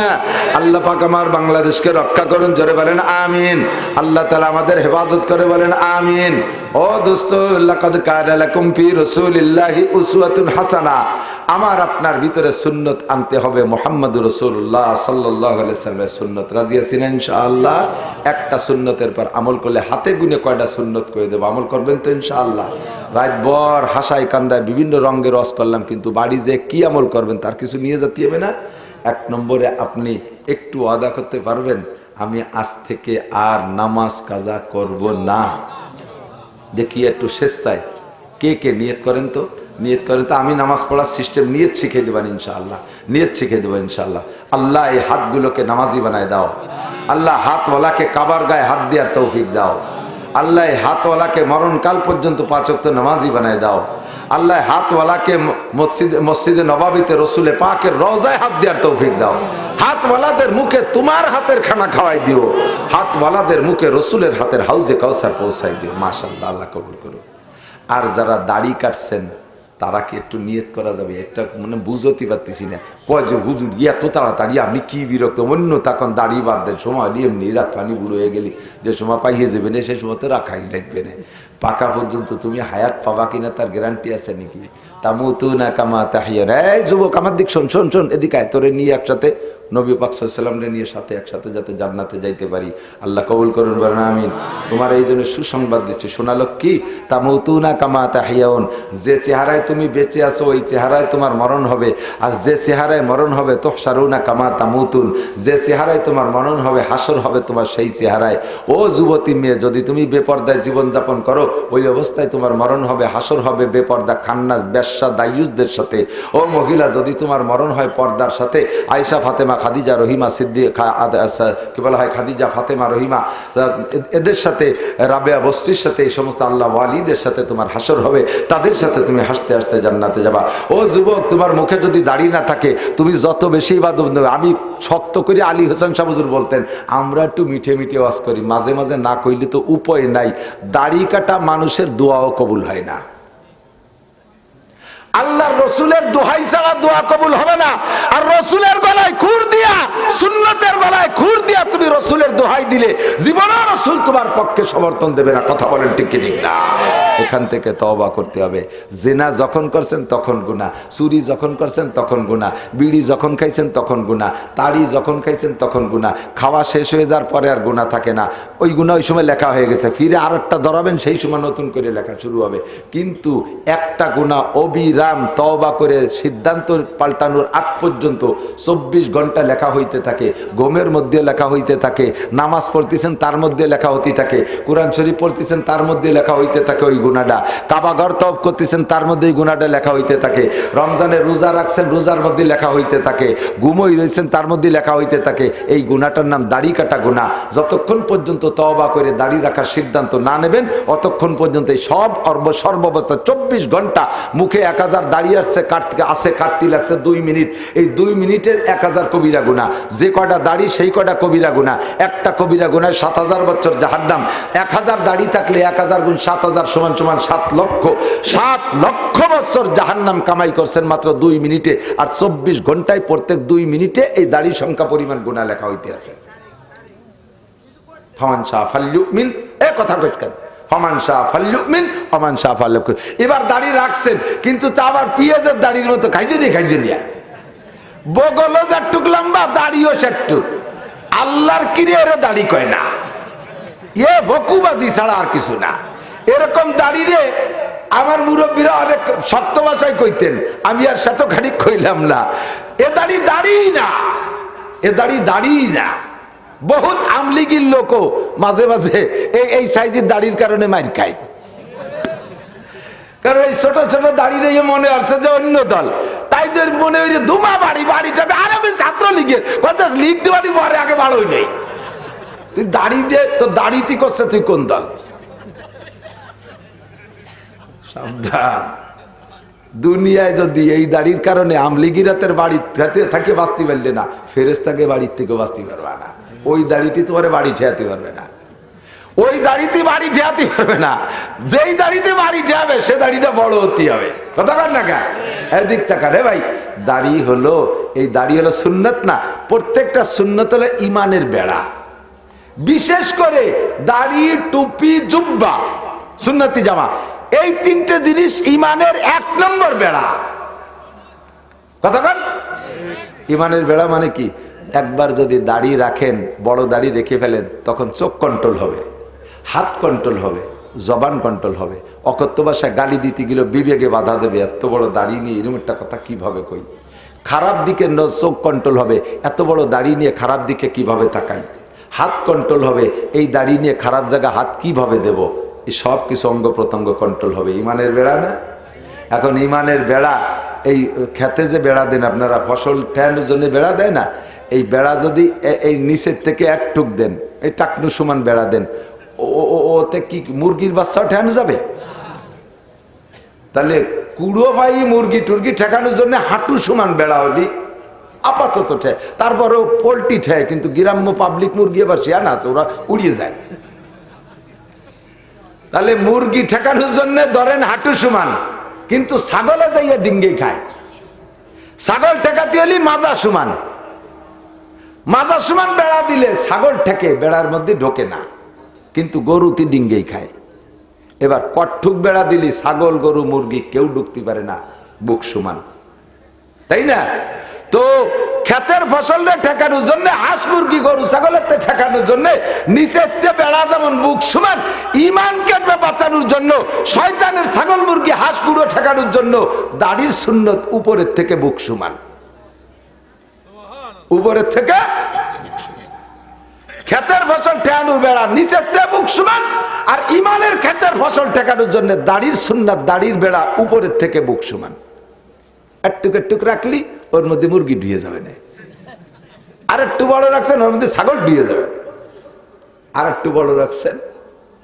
Speaker 1: আল্লাহ পাক আমার বাংলাদেশকে রক্ষা করুন, জোরে বলেন আমিন। আল্লাহ তাআলা আমাদের হেফাজত করে বলেন আমিন। ও দোস্ত, লাকাদ কানা লাকুম ফি রাসূলিল্লাহি উসওয়াতুন হাসানা। আমার আপনার ভিতরে সুন্নত আনতে হবে, মুহাম্মদুর রাসূলুল্লাহ সাল্লাল্লাহু আলাইহি সাল্লামের সুন্নত। রাজি আছেন ইনশাআল্লাহ? একটা সুন্নতের পর আমল করলে হাতে গুনে কয়টা সুন্নত করে দেব, আমল করবেন তো ইনশাআল্লাহ? রাতভর হাসাই কান্দায় বিভিন্ন রঙের রস করলাম, কিন্তু বাড়ি যে কি আমল করবেন তার কিছু নিয়ে যেতে হবে না। 1 নম্বরে আপনি একটু ওয়াদা করতে পারবেন, আমি আজ থেকে আর নামাজ কাজা করব না। দেখি একটু স্বেচ্ছায় কে কে নিয়ত করেন তো, নিয়ত করেন তো। আমি নামাজ পড়ার সিস্টেম নিয়ত শিখিয়ে দেবেন ইনশাআল্লাহ, নিয়ত শিখিয়ে দেবো ইনশাআল্লাহ। আল্লাহ এই হাতগুলোকে নামাজি বানায় দাও। আল্লাহ হাতওয়ালাকে কাবার গায়ে হাত দেওয়ার তৌফিক দাও। আল্লাহ হাতওয়ালাকে মরণকাল পর্যন্ত 5 ওয়াক্ত নামাজি বানায় দাও। আল্লাহ হাতওয়ালাকে মসজিদে নবাবিতে রসুলে পাকের রওজায় হাত দেওয়ার তৌফিক দাও। হাতওয়ালাদের মুখে তোমার হাতের খানা খাওয়াই দিও। হাতওয়ালাদের মুখে রসুলের হাতের হাউজে কাউসার পৌঁছাই দিও। মাশাআল্লাহ, আল্লাহ কবুল করুন। আর যারা দাড়ি কাটছেন তারা কি একটু নিয়ত করা যাবে? একটা মানে বুঝতে পারতেছি না, কয় যে হুজুর এত তাড়াতাড়ি আপনি কি বিরক্ত, অন্য তখন দাড়ি বাদ দেন, সময় নিয়ে এমনি রাত পানি বুড়ো হয়ে গেলি, যে সময় পাইয়ে যাবে না সেই সময় তো রাখাই লাগবে না। পাকা পর্যন্ত তুমি হায়াত পাবা কিনা তার গ্যারান্টি আছে নাকি? তামুতুনা কামা তাহিয়ান। এই যুবক আমার দিক শোন শোন শোন, এদিকে আয়, তোরে নিয়ে একসাথে নবী পাক সাল্লাল্লাহু আলাইহি ওয়াসাল্লামকে নিয়ে সাথে একসাথে যাতে জান্নাতে যাইতে পারি। আল্লাহ কবুল করুন, বলেন আমিন। তোমার এই জন্য সুসংবাদ দিচ্ছে, শোনালো কি? তামুতুনা কামা তাহিয়ান। যে চেহারায় তুমি বেঁচে আছো ওই চেহারায় তোমার মরণ হবে, আর যে চেহারায় মরণ হবে তুহশারুনা কামা তামুতুন। যে চেহারায় তোমার মরণ হবে, হাসর হবে তোমার সেই চেহারায়। ও যুবতী মেয়ে, যদি তুমি বেপরদায় জীবনযাপন করো ওই অবস্থায় তোমার মরণ হবে, হাসর হবে বেপর্দা, খান্নাস, বেশ্যা, দায়ুসদের সাথে। ও মহিলা, যদি তোমার মরণ হয় পর্দার সাথে, আয়েশা, ফাতেমা, খাদিজা, রহিমা, সিদ্দিক, কি বলা হয়, খাদিজা, ফাতেমা, রহিমা, এদের সাথে, রাবেয়া বস্তির সাথে, এই সমস্ত আল্লাহ ওয়ালিদের সাথে তোমার হাসর হবে, তাদের সাথে তুমি হাসতে হাসতে জান্নাতে যাবা। ও যুবক, তোমার মুখে যদি দাড়ি না থাকে, তুমি যত বেশি ইবাদত, আমি শক্ত করে আলী হোসেন শাহ হুজুর বলতেন, আমরা একটু মিঠে মিঠে ওয়াজ করি, মাঝে মাঝে না কইলে তো উপায় নাই। দাড়ি কাটা মানুষের দোয়াও কবুল হয় না। আল্লাহর রসুলের দোহাই ছাড়া দোয়া কবুল হবে না। আর রসুলের গলায় খুর দিয়া, সুন্নতের গলায় খুর দিয়া তুমি রসুলের দোহাই দিলে জীবনেও রসুল তোমার পক্ষে সমর্থন দেবে না। কথা বলেন ঠিক কি ঠিক না? এখান থেকে তওবা করতে হবে। জিনা যখন করছেন তখন গুনাহ, চুরি যখন করছেন তখন গুনাহ, বিড়ি যখন খাইছেন তখন গুনাহ, তাড়ি যখন খাইছেন তখন গুনাহ। খাওয়া শেষ হয়ে যাওয়ার পরে আর গুনাহ থাকে না, ওই গুনাহ ওই সময় লেখা হয়ে গেছে, ফিরে আর একটা ধরাবেন, সেই সময় নতুন করে লেখা শুরু হবে। কিন্তু একটা গুনাহ অবিরাম তওবা করে সিদ্ধান্ত পাল্টানোর আগ পর্যন্ত 24 ঘন্টা লেখা হইতে থাকে। ঘুমের মধ্যে লেখা হইতে থাকে, নামাজ পড়তেছেন তার মধ্যে লেখা হতে থাকে, কোরআন শরীফ পড়তেছেন তার মধ্যে লেখা হইতে থাকে ওই গুনাহটা, কাবা ঘর তওয়াফ করতেছেন তার মধ্যে ওই গুনাহটা লেখা হইতে থাকে, রমজানের রোজা রাখছেন রোজার মধ্যে লেখা হইতে থাকে, ঘুমোই রয়েছেন তার মধ্যে লেখা হইতে থাকে। এই গুনাহটার নাম দাড়ি কাটা গুনাহ। যতক্ষণ পর্যন্ত তওবা করে দাড়ি রাখার সিদ্ধান্ত না নেবেন, অতক্ষণ পর্যন্ত এই সর্বাবস্থা 24 ঘন্টা মুখে একা 1000 দাঁড়িয়ে আসছে কাটতে লাগছে 2 মিনিট, এই 2 মিনিটের 1000 কবিরা গুনাহ। যে কয়টা দাড়ি সেই কয়টা কবিরা গুনাহ, একটা কবিরা গুনাহ 7000 বছর জাহান্নাম। 1000 দাড়ি থাকলে 1000 গুণ 7000 সমান সমান 7 লক্ষ। 7 লক্ষ বছর জাহান্নাম কামাই করছেন মাত্র 2 মিনিটে। আর 24 ঘন্টায় প্রত্যেক 2 মিনিটে এই দাড়ি সংখ্যা পরিমাণ গুনাহ লেখা হইতে আছে। ফামান শাহ ফাল্যুমিন, এ কথা কইছেন, ফামান শাহ ফাল্যুমিন ওমান শাহ ফাল্যুকুন। এবার দাড়ি রাখছেন কিন্তু তা আবার পিঁয়াজের দাড়ির মতো খাইজুনিয়া, বগলও যেটুক লম্বা দাড়িও সেটুক। আল্লাহর কিরে দাড়ি কয় না, এ ভকুবাজি ছাড়া আর কিছু না। এরকম দাড়ি রে আমার মুরব্বীরা অনেক শক্ত ভাষায় কইতেন, আমি আর সাথে খানিক কইলাম না। এ দাড়ি না, এ দাড়ি না। বহুত আমলিগির লোকও মাঝে মাঝে এই সাইজের দাড়ির কারণে মার খায়। কারণ এই ছোট ছোট দাড়ি দিয়ে মনে হচ্ছে যে অন্য দল, তাই তোর মনে হয় ধুমা বাড়িটা আর আমি ছাত্রলীগের কথা লিখতে পারি, পরে আগে বাড়োই নেই। তুই দাড়ি দিয়ে তো দাড়িতে করছে, তুই কোন দল? সাবধান। দুনিয়ায় যদি এই দাড়ির কারণে আমলিগিরাতের বাড়ি থাকে বাঁচতে পারলে না, ফেরেশতাকে বাড়ির থেকে বাঁচতে পারবে না। ওই দাড়িতে তোমার বাড়ি ঠেয়াতে পারবে না, ওই দাড়িতে বাড়ি ঠেয়াতে পারবে না। যেই দাড়িতে বাড়ি ঠেয়াবে সে দাড়িটা বড় হতে হবে। কথা কর না কা এদিক টাকা রে ভাই। দাড়ি হলো, এই দাড়ি হলো সুন্নত না। প্রত্যেকটা সুন্নত হলো ইমানের বেড়া। বিশেষ করে দাড়ি, টুপি, জুব্বা, সুন্নতি জামা, এই 3টে জিনিস ইমানের 1 নম্বর বেড়া। কথা কন। ইমানের বেড়া মানে কি? একবার যদি দাড়ি রাখেন, বড় দাড়ি রেখে ফেলেন, তখন চোখ কন্ট্রোল হবে, হাত কন্ট্রোল হবে, জবান কন্ট্রোল হবে। অকথ্য ভাষায় গালি দিতে গেলে বিবেকে বাধা দেবে, এত বড় দাড়ি নিয়ে এরকম একটা কথা কিভাবে কই। খারাপ দিকে চোখ কন্ট্রোল হবে, এত বড় দাড়ি নিয়ে খারাপ দিকে কিভাবে তাকাই। হাত কন্ট্রোল হবে, এই দাড়ি নিয়ে খারাপ জায়গা হাত কিভাবে দেব। এই সব কিছু অঙ্গ প্রত্যঙ্গ কন্ট্রোল হবে। ইমানের বেড়া না? এখন ইমানের বেড়া, এই খেতে যে বেড়া দেন আপনারা, ফসল ঠেয়ানোর জন্য বেড়া দেয় না, এই বেড়া যদি এই নিচের থেকে একটুক দেন, এই টাকনু সমান বেড়া দেন, ওতে কি মুরগির বাচ্চাও ঠেয়ানো যাবে? তাহলে কুড়ো ভাই মুরগি টুরগি ঠেকানোর জন্য হাঁটু সমান বেড়া হলি আপাতত ঠেয়, তারপরেও পোল্ট্রি ঠেয়, কিন্তু গ্রাম্য পাবলিক মুরগি এবার শিয়া না আছে, ওরা উড়িয়ে যায়। তাহলে মুরগি ঠেকানোর জন্য ধরেন হাঁটু সমান, কিন্তু ছাগলে যাইয়া ডিঙ্গি খায়। ছাগল ঠেকাতে হলে মাজা সমান, মাজা সমান বেড়া দিলে ছাগল ঠেকে, বেড়ার মধ্যে ঢোকে না, কিন্তু গরুতে ডিঙ্গেই খায়। এবার কট্ঠুক বেড়া দিলি ছাগল, গরু, মুরগি কেউ ঢুকতে পারে না, বুক সমান, তাই না? তো ক্ষেতের ফসলটা ঠেকানোর জন্য, হাঁস মুরগি গরু ছাগলের ঠেকানোর জন্য নিচের বেড়া যেমন বুক সমান, ইমানকে বাঁচানোর জন্য, শয়তানের ছাগল মুরগি হাঁস গুঁড়ো ঠেকানোর জন্য দাড়ির সুন্নত উপরের থেকে বুক সমান, উপরের থেকে। ক্ষেতের ফসল ঠেকানোর বেড়া নিচের থেকে বুক সমান, আর ইমানের ক্ষেতের ফসল ঠেকানোর জন্য দাড়ির সুন্নাত, দাড়ির বেড়া উপরের থেকে বুক সমান। একটুক রাখলি ওর মধ্যে মুরগি ঢুয়ে যাবে না, আর একটু বড় রাখছেন ওর মধ্যে ছাগল ঢুয়ে যাবে, আর একটু বড় রাখছেন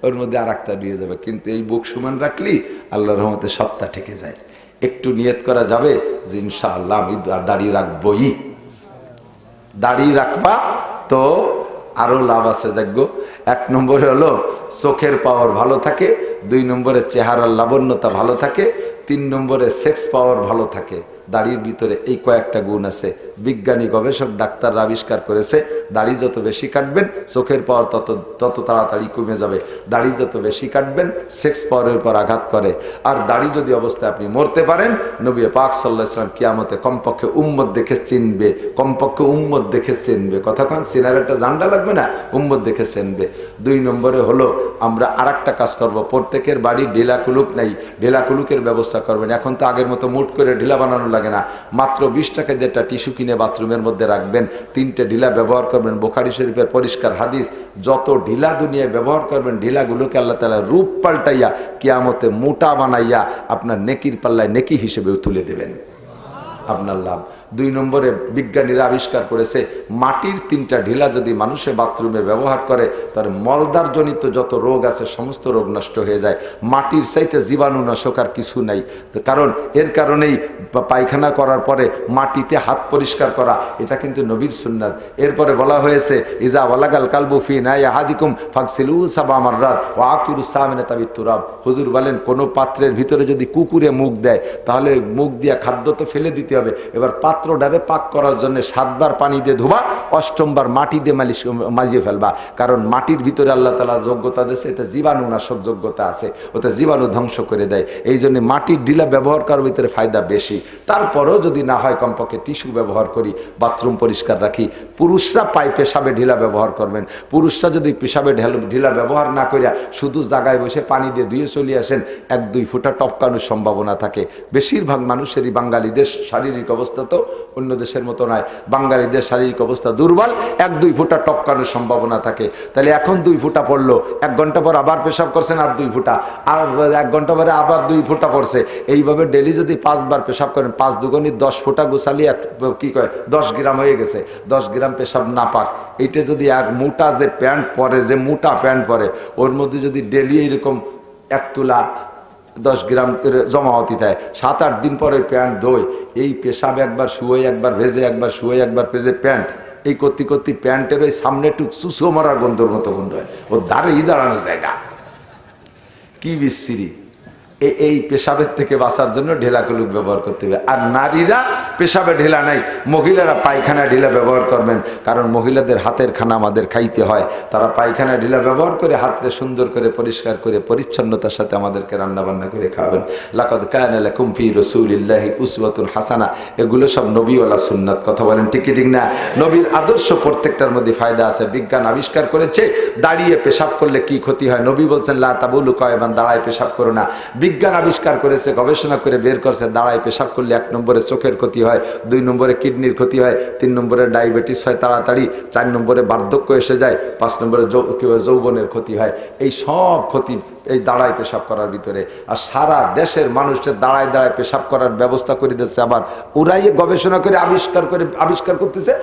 Speaker 1: ওর মধ্যে আর একটা ঢুয়ে যাবে। কিন্তু এই বুক সমান রাখলি আল্লাহর রহমতে সপ্তাহ থেকে যায়। একটু নিয়ত করা যাবে যে ইনশাআল্লাহ আমি দাড়ি রাখবই। দাড়ি রাখবা তো আরো লাভ আছে যোগ্য। 1 নম্বরে হলো চোখের পাওয়ার ভালো থাকে, 2 নম্বরে চেহারার লাবণ্যতা ভালো থাকে, 3 নম্বরে সেক্স পাওয়ার ভালো থাকে। দাড়ির ভিতরে এই কয়েকটা গুণ আছে। বিজ্ঞানী, গবেষক, ডাক্তাররা আবিষ্কার করেছে, দাড়ি যত বেশি কাটবেন চোখের পাওয়ার তত তাড়াতাড়ি কমে যাবে। দাড়ি যত বেশি কাটবেন সেক্স পাওয়ারের উপর আঘাত করে। আর দাড়ি যদি অবস্থায় আপনি মরতে পারেন, নবী পাক সাল্লাল্লাহু আলাইহি ওয়াসাল্লাম কিয়ামতে কমপক্ষে উম্মত দেখে চিনবে, কমপক্ষে উম্মত দেখে চিনবে। কথাক্ষণ চিনার একটা জান্ডা লাগবে না, উম্মত দেখে চিনবে। 2 নম্বরে হলো আমরা আরেকটা কাজ করব, প্রত্যেকের বাড়ি ঢিলা কুলুক নাই, ঢিলা কুলুকের ব্যবস্থা করবেন। এখন তো আগের মতো মুট করে ঢিলা বানানো লাগে না, মাত্র 20 টাকা দিয়ে একটা টিস্যু কিনে বাথরুমের মধ্যে রাখবেন, 3টে ঢিলা ব্যবহার করবেন। বুখারী শরীফের পরিষ্কার হাদিস, যত ঢিলা দুনিয়ায় ব্যবহার করবেন ঢিলাগুলোকে আল্লাহ তাআলা রূপ পাল্টাইয়া কিয়ামতে মোটা বানাইয়া আপনার নেকির পাল্লায় নেকি হিসেবে তুলে দেবেন। আপনার লাভ। 2 নম্বরে বিজ্ঞানীরা আবিষ্কার করেছে মাটির 3টা ঢিলা যদি মানুষে বাথরুমে ব্যবহার করে তার মলদার জনিত যত রোগ আছে সমস্ত রোগ নষ্ট হয়ে যায়। মাটির চাইতে জীবাণুনাশক আর কিছু নাই, কারণ এর কারণেই পায়খানা করার পরে মাটিতে হাত পরিষ্কার করা, এটা কিন্তু নবীর সুন্নাত। এরপরে বলা হয়েছে ইজা ওয়ালাগাল কালবু ফি নাই আহাদিকুম ফাগসিলু সাবা মাররাত ওয়া আফিরু সামিনা তাবিত তুরাব। হুজুর বলেন কোন পাত্রের ভিতরে যদি কুকুরে মুখ দেয় তাহলে মুখ দিয়ে খাদ্য তো ফেলে দিতে হবে, এবার পাত্রটারে পাক করার জন্য 7 বার পানি দিয়ে ধোবা, 8বার মাটি দিয়ে মাজিয়ে ফেলবা, কারণ মাটির ভিতরে আল্লাহ তাআলা যোগ্যতা দিয়েছে, এতে জীবাণুনাশক যোগ্যতা আছে, ওতে জীবাণু ধ্বংস করে দেয়। এই জন্য মাটির ঢিলা ব্যবহার করার ভিতরে ফায়দা বেশি। তারপরেও যদি না হয় কমপক্ষে টিস্যু ব্যবহার করি, বাথরুম পরিষ্কার রাখি। পুরুষরা পেশাবে ঢিলা ব্যবহার করবেন। পুরুষরা যদি পেশাবে ঢিলা ব্যবহার না করিয়া শুধু জায়গায় বসে পানি দিয়ে ধুয়ে চলে আসেন, 1-2 ফুটা টপকানোর সম্ভাবনা থাকে। বেশিরভাগ মানুষেরই, বাঙালিদের শারীরিক অবস্থা তো অন্য দেশের মতো নয়, বাঙালিদের শারীরিক অবস্থা দুর্বল, 1-2 ফুটা টপকানোর সম্ভাবনা থাকে। তাহলে এখন 2 ফুটা পড়লো, 1 ঘন্টা পর আবার পেশাব করছেন আর 2 ফুটা, আর 1 ঘন্টা পরে আবার 2 ফুটা পড়ছে। এইভাবে ডেলি যদি 5 বার পেশাব করেন, 5 দুগুণে 10 ফুটা গোছালি 10 গ্রাম হয়ে গেছে। 10 গ্রাম পেশাব না পাক, এইটা যদি আর মোটা যে প্যান্ট পরে, যে মোটা প্যান্ট পরে, ওর মধ্যে যদি ডেলি এইরকম 1 তুলা 10 গ্রাম করে জমাওয়াতি দেয়, 7-8 দিন পরে প্যান্ট ধোয়, এই পেশাব একবার শুয়ে একবার ভেজে, একবার শুয়ে একবার ভেজে প্যান্ট, এই করতে করতে প্যান্টের ওই সামনে টুক সুসো মারার গন্ধর মতো গন্ধ হয়, ও দাঁড়ানো যায় না, কি বিশ্রী। এই পেশাবের থেকে বাঁচার জন্য ঢেলা কুলুক ব্যবহার করতে হবে। আর নারীরা পেশাবে ঢেলা নাই, মহিলারা পায়খানা ঢিলা ব্যবহার করবেন, কারণ মহিলাদের হাতের খানা আমাদের খাইতে হয়, তারা পায়খানা ঢিলা ব্যবহার করে হাতকে সুন্দর করে পরিষ্কার করে পরিচ্ছন্নতার সাথে আমাদেরকে রান্নাবান্না করে খাবেন। লাকাদ কানা লাকুম ফি রাসূলিল্লাহি উসওয়াতুন হাসানা, এগুলো সব নবীওয়ালা সুন্নাত। কথা বলেন ঠিক ঠিক না? নবীর আদর্শ প্রত্যেকটার মধ্যে ফায়দা আছে। বিজ্ঞান আবিষ্কার করেছে দাঁড়িয়ে পেশাব করলে কি ক্ষতি হয়। নবী বলছেন লা তাবুলু কায়মান, দাঁড়ায় পেশাব করো না। বিজ্ঞান আবিষ্কার করেছে, গবেষণা করে বের করছে দাঁড়ায় পেশাব করলে 1 নম্বরে চোখের ক্ষতি হয়, 2 নম্বরে কিডনির ক্ষতি হয়, 3 নম্বরে ডায়াবেটিস হয় তাড়াতাড়ি, 4 নম্বরে বার্ধক্য এসে যায়, 5 নম্বরে যৌবনের ক্ষতি হয়। এই সব ক্ষতি এই দাঁড়ায় পেশাব করার ভিতরে। আর সারা দেশের মানুষের দাঁড়ায় দাঁড়ায় পেশাব করার ব্যবস্থা করে দিচ্ছে, আবার ওরাই গবেষণা করে আবিষ্কার করতেছে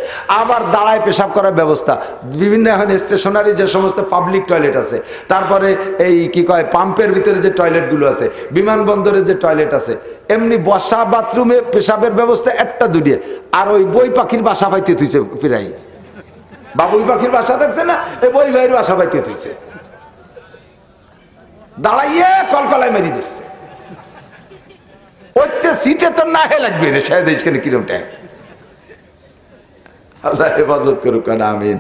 Speaker 1: আবার দাঁড়ায় পেশাব করার ব্যবস্থা। বিভিন্ন এখন স্টেশনারি যে সমস্ত পাবলিক টয়লেট আছে, তারপরে এই কি কয় পাম্পের ভিতরে যে টয়লেটগুলো আছে, বিমানবন্দরে যে টয়লেট আছে, এমনি বসা বাথরুমে পেশাবের ব্যবস্থা 1টা-2টা। আর ওই বই পাখির বাসা পাইতে তুইছে প্রায়, বাবুই পাখির বাসা দেখছে না, এই বই ভাইয়ের বাসা পাইতে তুইছে, দাঁড়াইয়ে কলকলায় মেরি দিচ্ছে। ওইতে সিটে তো না হে লাগবে না, শায়দ এইখানে কিরমটা। আল্লাহ হেফাজত করুক, আমিন।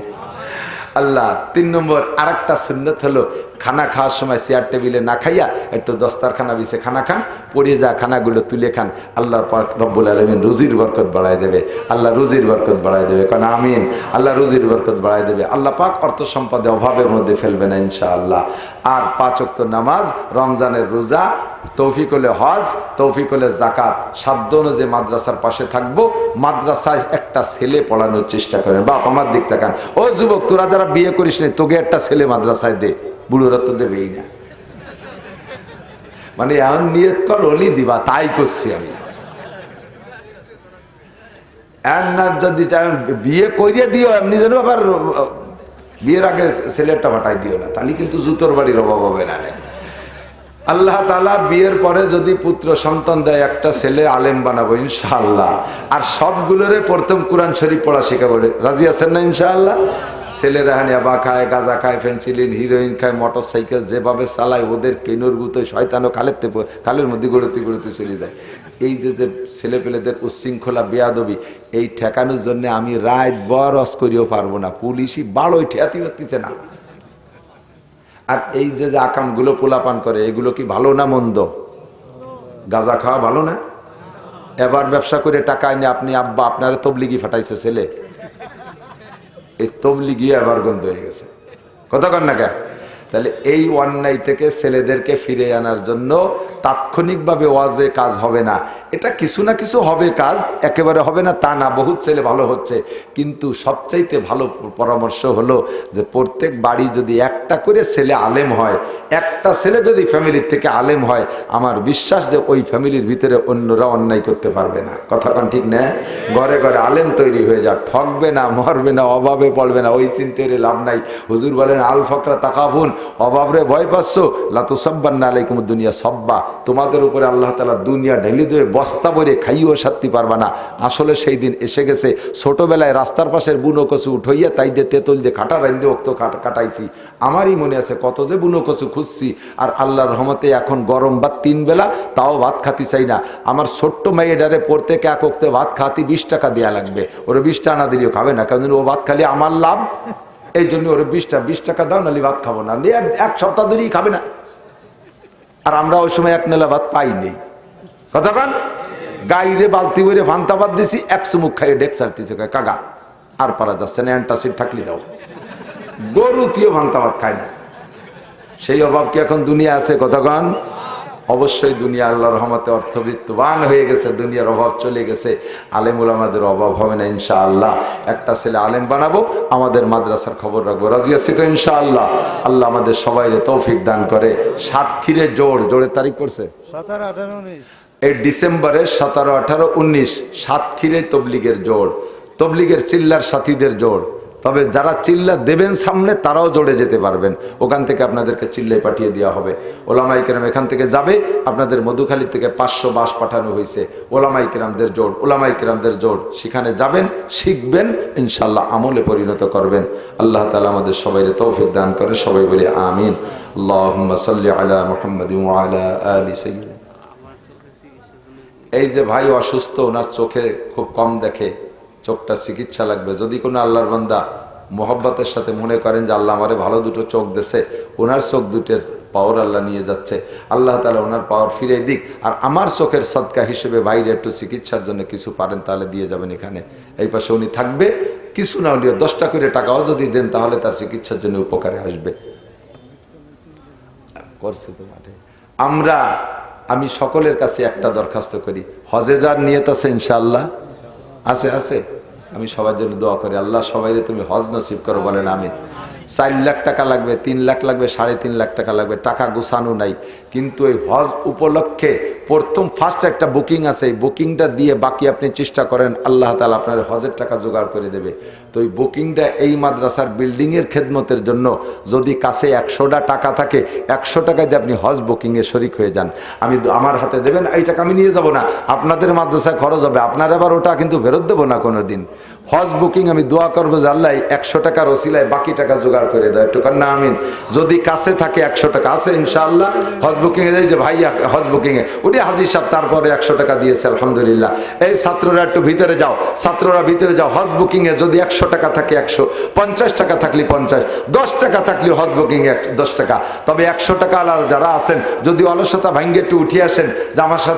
Speaker 1: আল্লাহ 3 নম্বর আরেকটা সুন্নত হলো খানা খাওয়ার সময় চেয়ার টেবিলে না খাইয়া একটু দস্তারখানা বিছে খানা খান, পড়ে যা খানাগুলো তুলে খান। আল্লাহর পাক রব্বুল আলামিন রুজির বরকত বাড়ায় দেবে, আল্লাহ রুজির বরকত বাড়ায় দেবে, কারণ আমিন। আল্লাহ রুজির বরকত বাড়ায় দেবে, আল্লাহ পাক অর্থ সম্পদে অভাবের মধ্যে ফেলবে না ইনশাআল্লাহ। আর 5 ওয়াক্ত নামাজ, রমজানের রোজা, তৌফিক হলে হজ, তৌফিক হলে জাকাত, সাধ্য অনুযায়ী মাদ্রাসার পাশে থাকবো। মাদ্রাসায় একটা ছেলে পড়ানোর চেষ্টা করেন। বাপ আমার দিক তাকান, ও যুবক তোরা যারা বিয়ে করিস নি, তোকে একটা ছেলে মাদ্রাসায় দে, বুড়োরা তো দেবেই না। মানে এমন নিয়ত কর হলি দিবা, তাই করছি আমি। যদি বিয়ে করিয়ে দিও এমনি যেন আবার বিয়ের আগে ছেলেটা ফাটাই দিও না, তাহলে কিন্তু জুতোর বাড়ির অভাব হবে না। আল্লাহ তাআলা বিয়ের পরে যদি পুত্র সন্তান দেয়, একটা ছেলে আলেম বানাবো ইনশাআল্লাহ। আর সবগুলোরে প্রথম কোরআন শরীফ পড়া শেখাবো। রাজি আছেন না ইনশাআল্লাহ? ছেলেরা ইয়াবা খায়, গাঁজা খায়, ফেন্সিলিন, হিরোইন খায়, মোটর সাইকেল যেভাবে চালায়, ওদের কেনুর গুতোয় শয়তানও কালের মধ্যে গড়তে চলে যায়। এই যে ছেলে পেলেদের উচ্ছৃঙ্খলা বেয়াদবি, এই ঠেকানোর জন্য আমি রাত বরস করিও পারবো না, পুলিশই বাড়োই ঠেয়াতি হচ্ছে না। আর এই যে আকামগুলো পোলাপান করে, এগুলো কি ভালো না মন্দ? গাঁজা খাওয়া ভালো না? এবার ব্যবসা করে টাকা এনে আপনি আব্বা আপনার তবলিগি ফাটাইছে ছেলে, এই তবলিগি এবার গন্ধ হয়ে গেছে। কথা কন না কে? তাহলে এই অন্যায় থেকে ছেলেদেরকে ফিরে আনার জন্য তাৎক্ষণিকভাবে ওয়াজে কাজ হবে না, এটা কিছু না কিছু হবে কাজ, একেবারে হবে না তা না, বহুত ছেলে ভালো হচ্ছে। কিন্তু সবচাইতে ভালো পরামর্শ হলো যে প্রত্যেক বাড়ি যদি একটা করে ছেলে আলেম হয়, একটা ছেলে যদি ফ্যামিলির থেকে আলেম হয়, আমার বিশ্বাস যে ওই ফ্যামিলির ভিতরে অন্যরা অন্যায় করতে পারবে না। কথা কান ঠিক না? ঘরে ঘরে আলেম তৈরি হয়ে যা, ঠকবে না, মরবে না, অভাবে পড়বে না, ওই চিন্তায় লাভ নাই। হুজুর বলেন আল ফকরা তাকাবুন, অভাবরে ভয় পাচ্ছ, লাতুসাব্বান্না আলাইকুমুদ দুনিয়া সাব্বা, তোমাদের উপরে আল্লাহ তাআলা দুনিয়া ঢেলে দেবে বস্তা ভরে, খাইও শান্তি পারবা না। আসলে সেই দিন এসে গেছে। ছোটবেলায় রাস্তার পাশের বুনো কচু উঠাইয়া তাই দিয়ে তেঁতুল দিয়ে কাটা রাইন্দে ওক্ত কাটাইছি, আমারই মনে আছে কত যে বুনো কচু খুঁজছি। আর আল্লাহর রহমতে এখন গরম ভাত 3 বেলা, তাও ভাত খাতি চাই না। আমার ছোট্ট মেয়েটারে প্রত্যেকে এক ওক্তে ভাত খাতি 20 টাকা দেওয়া লাগবে, ওরা 20 টাকা না দিলেও খাবে না, কারণ ও ভাত খালি আমার লাভ, এই জন্য ওরা 20 টাকা দাও, নাহলে ভাত খাবো না, এক সপ্তাহ ধরেই খাবে না। আর আমরা ওই সময় 1 নেলা ভাত পাইনি। কতক্ষণ গাইরে বালতি বইরে ফান্তা ভাত দিছি, 1 চুমুক খাইয়ে ডেক সারতেছে, কাকা আর পারা যাচ্ছে না, অ্যান্টাসিড থাকলে দাও। গরু তুইও ফান্তা ভাত খায় না। সেই অভাব কি এখন দুনিয়া আছে? কতক্ষণ অবশ্যই দুনিয়া আল্লাহর রহমতে অর্থবিত্তবান হয়ে গেছে, দুনিয়ার অভাব চলে গেছে, আলেম উলামাদের অভাব হবে না ইনশাআল্লাহ। একটা ছেলে আলেম বানাবো, আমাদের মাদ্রাসার খবর রাখবো, রাজি আছি তো ইনশাআল্লাহ? আল্লাহ আমাদের সবাইরে তৌফিক দান করে। সাতক্ষীরে জোরের তারিখ পড়ছে
Speaker 2: 17, 18, 19
Speaker 1: এই ডিসেম্বরে, 17, 18, 19 সাতক্ষীরে তবলিগের জোড়, তবলিগের চিল্লার সাথীদের জোড়। তবে যারা চিল্লা দেবেন সামনে তারাও জোরে যেতে পারবেন, ওখান থেকে আপনাদেরকে চিল্লাই পাঠিয়ে দেওয়া হবে। ওলামাই কেরাম এখান থেকে যাবে, আপনাদের মধুখালী থেকে 500 বাস পাঠানো হয়েছে, ওলামাই কেরামদের জোড়, ওলামাই কেরামদের জোড়, সেখানে যাবেন, শিখবেন, ইনশাল্লাহ আমলে পরিণত করবেন। আল্লাহ তাআলা আমাদের সবাইকে তৌফিক দান করে, সবাই বলি আমিন। আল্লাহুম্মা সাল্লি আলা মুহাম্মাদিন ওয়া আলা আলি সাইয়্যিদিনা। এই যে ভাই অসুস্থ, ওনার চোখে খুব কম দেখে, চোখটা চিকিৎসা লাগবে। যদি কোনো আল্লাহর বান্দা মোহব্বতের সাথে মনে করেন যে আল্লাহ আমারে ভালো দুটো চোখ দেছে, ওনার চোখ দুটের পাওয়ার আল্লাহ নিয়ে যাচ্ছে, আল্লাহ তাআলা ওনার পাওয়ার ফিরে দিক। আর আমার চোখের সদকা হিসেবে বাইরে একটু চিকিৎসার জন্য কিছু পারেন তাহলে দিয়ে যাবেন এখানে, এই পাশে উনি থাকবে। কিছু না হলেও 10টা করে টাকাও যদি দেন তাহলে তার চিকিৎসার জন্য উপকারে আসবে। করছে তো মাঠে। আমি সকলের কাছে একটা দরখাস্ত করি, হজে যার নিয়ত আছে ইনশাআল্লাহ? আছে। আমি সবার জন্য দোয়া করি, আল্লাহ সবাইরে তুমি হজ নসিব করো, বলেন আমিন। 4 লাখ টাকা লাগবে, 3 লাখ লাগবে, 3.5 লাখ টাকা লাগবে, টাকা গুছানো নাই। কিন্তু এই হজ উপলক্ষে ফার্স্ট একটা বুকিং আছে, এই বুকিংটা দিয়ে বাকি আপনি চেষ্টা করেন, আল্লাহ তাআলা আপনার হজের টাকা জোগাড় করে দেবে। তো এই বুকিংটা এই মাদ্রাসার বিল্ডিংয়ের খেদমতের জন্য, যদি কাছে 100টা টাকা থাকে, 100 টাকা দিয়ে আপনি হজ বুকিংয়ে শরিক হয়ে যান। আমার হাতে দেবেন, এই টাকা আমি নিয়ে যাব না, আপনাদের মাদ্রাসায় খরচ হবে, আপনার আবার ওটা কিন্তু ফেরত দেবো না কোনো দিন। হজ বুকিং আমি দোয়া করবো যে আল্লাহ 100 টাকার ওসিলায় বাকি টাকা জোগাড় করে দেয়, একটু কান্না আমিন। যদি কাছে থাকে 100 টাকা আছে ইনশাআল্লাহ, হজ বুকিংয়ে যাই যে ভাই হজ বুকিংয়ে উনি হাজির সাহেব তারপরে 100 টাকা দিয়েছে, আলহামদুলিল্লাহ। এই ছাত্ররা একটু ভিতরে যাও, হজ বুকিংয়ে যদি 100 টাকা থাকে 100, 50 টাকা থাকলে 50, 10 টাকা থাকলে হজ বুকিংয়ে 10 টাকা। তবে 100 টাকা আলাদা যারা আছেন, যদি অলসতা ভাঙ্গে একটু উঠিয়ে আসেন যে আমার সাথে